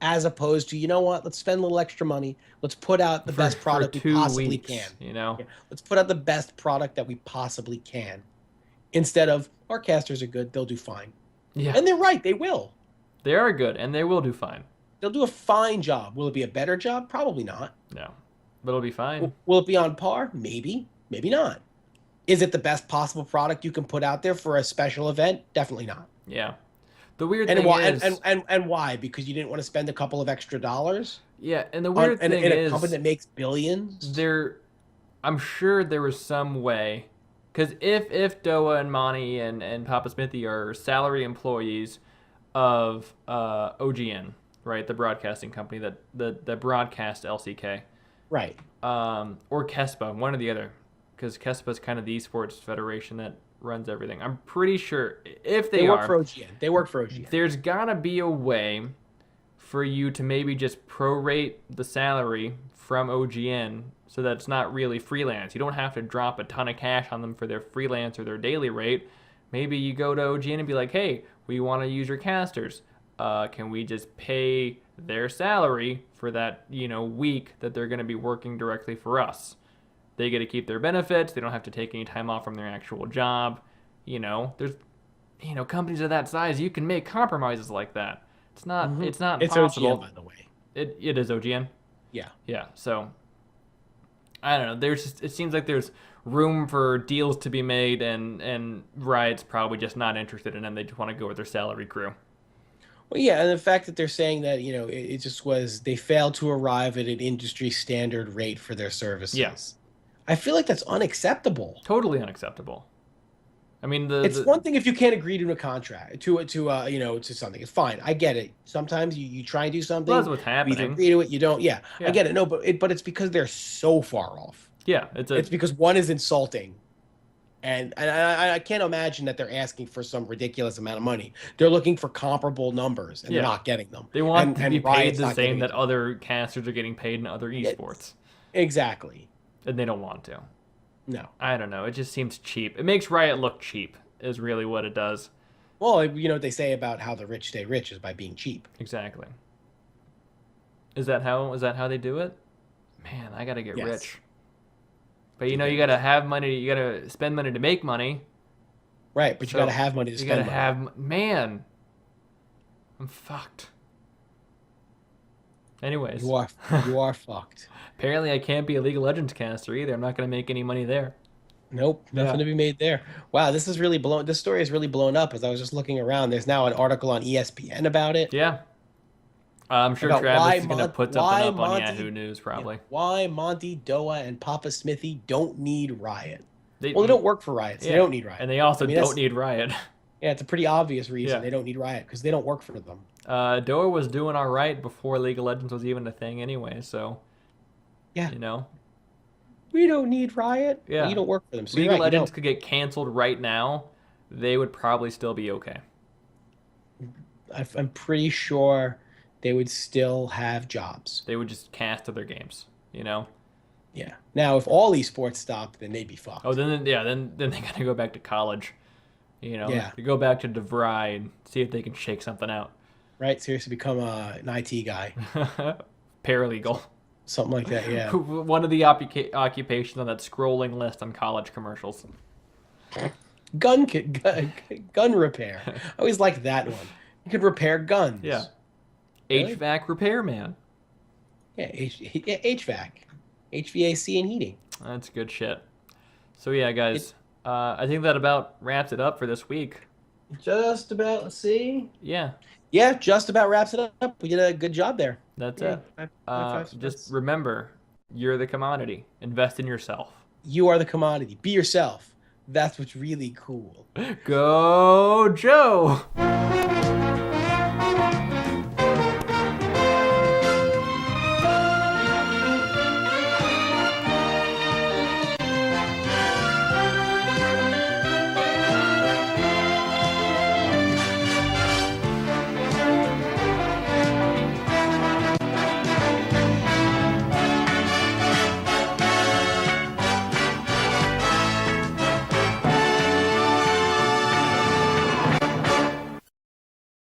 as opposed to, let's spend a little extra money. Let's put out the best product we possibly can. Yeah. Let's put out the best product that we possibly can. Instead of, our casters are good, they'll do fine. Yeah. And they're right, they will. They are good, and they will do fine. They'll do a fine job. Will it be a better job? Probably not. No. But it'll be fine. Will it be on par? Maybe. Maybe not. Is it the best possible product you can put out there for a special event? Definitely not. Yeah. The weird thing is... And why? Because you didn't want to spend a couple of extra dollars? Yeah, and the weird thing is... In a company that makes billions? I'm sure there was some way... Because if Doa and Monty and Papa Smithy are salary employees of OGN, right, the broadcasting company that broadcast LCK. Right. Or KESPA, one or the other. Because KESPA is kind of the esports federation that runs everything. I'm pretty sure if they work for OGN. They work for OGN. There's gotta be a way for you to maybe just prorate the salary from OGN so that it's not really freelance. You don't have to drop a ton of cash on them for their freelance or their daily rate. Maybe you go to OGN and be like, hey, we want to use your casters. Can we just pay their salary for that week that they're going to be working directly for us? They get to keep their benefits. They don't have to take any time off from their actual job. There's, companies of that size, you can make compromises like that. It's not, it's not impossible. OGN, by the way. It is OGN. Yeah. Yeah. So I don't know. It seems like there's room for deals to be made, and Riot's probably just not interested in them. They just want to go with their salary crew. Well, yeah, and the fact that they're saying that, it just was, they failed to arrive at an industry standard rate for their services. Yes. I feel like that's unacceptable. Totally unacceptable. I mean, it's one thing if you can't agree to a contract, to something. It's fine. I get it. Sometimes you try and do something. Well, that's what's happening. You agree to it. You don't. Yeah, I get it. No, but it's because they're so far off. Yeah, it's because one is insulting. And I can't imagine that they're asking for some ridiculous amount of money. They're looking for comparable numbers, and they're not getting them. They want to be paid Riot's the not same giving that it to them. other casters are getting paid in other esports. Exactly. And they don't want to. No. I don't know. It just seems cheap. It makes Riot look cheap, is really what it does. Well, you know what they say about how the rich stay rich is by being cheap. Exactly. Is that how they do it? Man, I gotta get rich. But you know, you gotta have money. You gotta spend money to make money. Right, but you gotta have money to spend. You gotta have. Man, I'm fucked. Anyways, you are fucked. Apparently, I can't be a League of Legends caster either. I'm not gonna make any money there. Nope, nothing to be made there. Wow, this is really blown. This story is really blown up. As I was just looking around, there's now an article on ESPN about it. Yeah. I'm sure Travis is going to put something up on Yahoo News, probably. Why Monty, DOA, and Papa Smithy don't need Riot. They don't work for Riot, so they don't need Riot. And they also don't need Riot. Yeah, it's a pretty obvious reason they don't need Riot, because they don't work for them. DOA was doing all right before League of Legends was even a thing anyway, so... Yeah. You know? We don't need Riot. Yeah. You don't work for them. So League of Legends could get canceled right now. They would probably still be okay. I'm pretty sure... they would still have jobs. They would just cast other games, you know? Yeah. Now, if all esports stop, then they'd be fucked. Oh, then they gotta go back to college, you know? Yeah. They go back to DeVry and see if they can shake something out. Right? Seriously, become an IT guy. Paralegal. Something like that, yeah. One of the occupations on that scrolling list on college commercials. Gun repair. I always liked that one. You could repair guns. Yeah. Really? HVAC repairman. Yeah, HVAC. HVAC and heating. That's good shit. So yeah, guys, I think that about wraps it up for this week. Just about, let's see. Yeah. Yeah, just about wraps it up. We did a good job there. That's it. Just remember, you're the commodity. Invest in yourself. You are the commodity. Be yourself. That's what's really cool. Go Joe!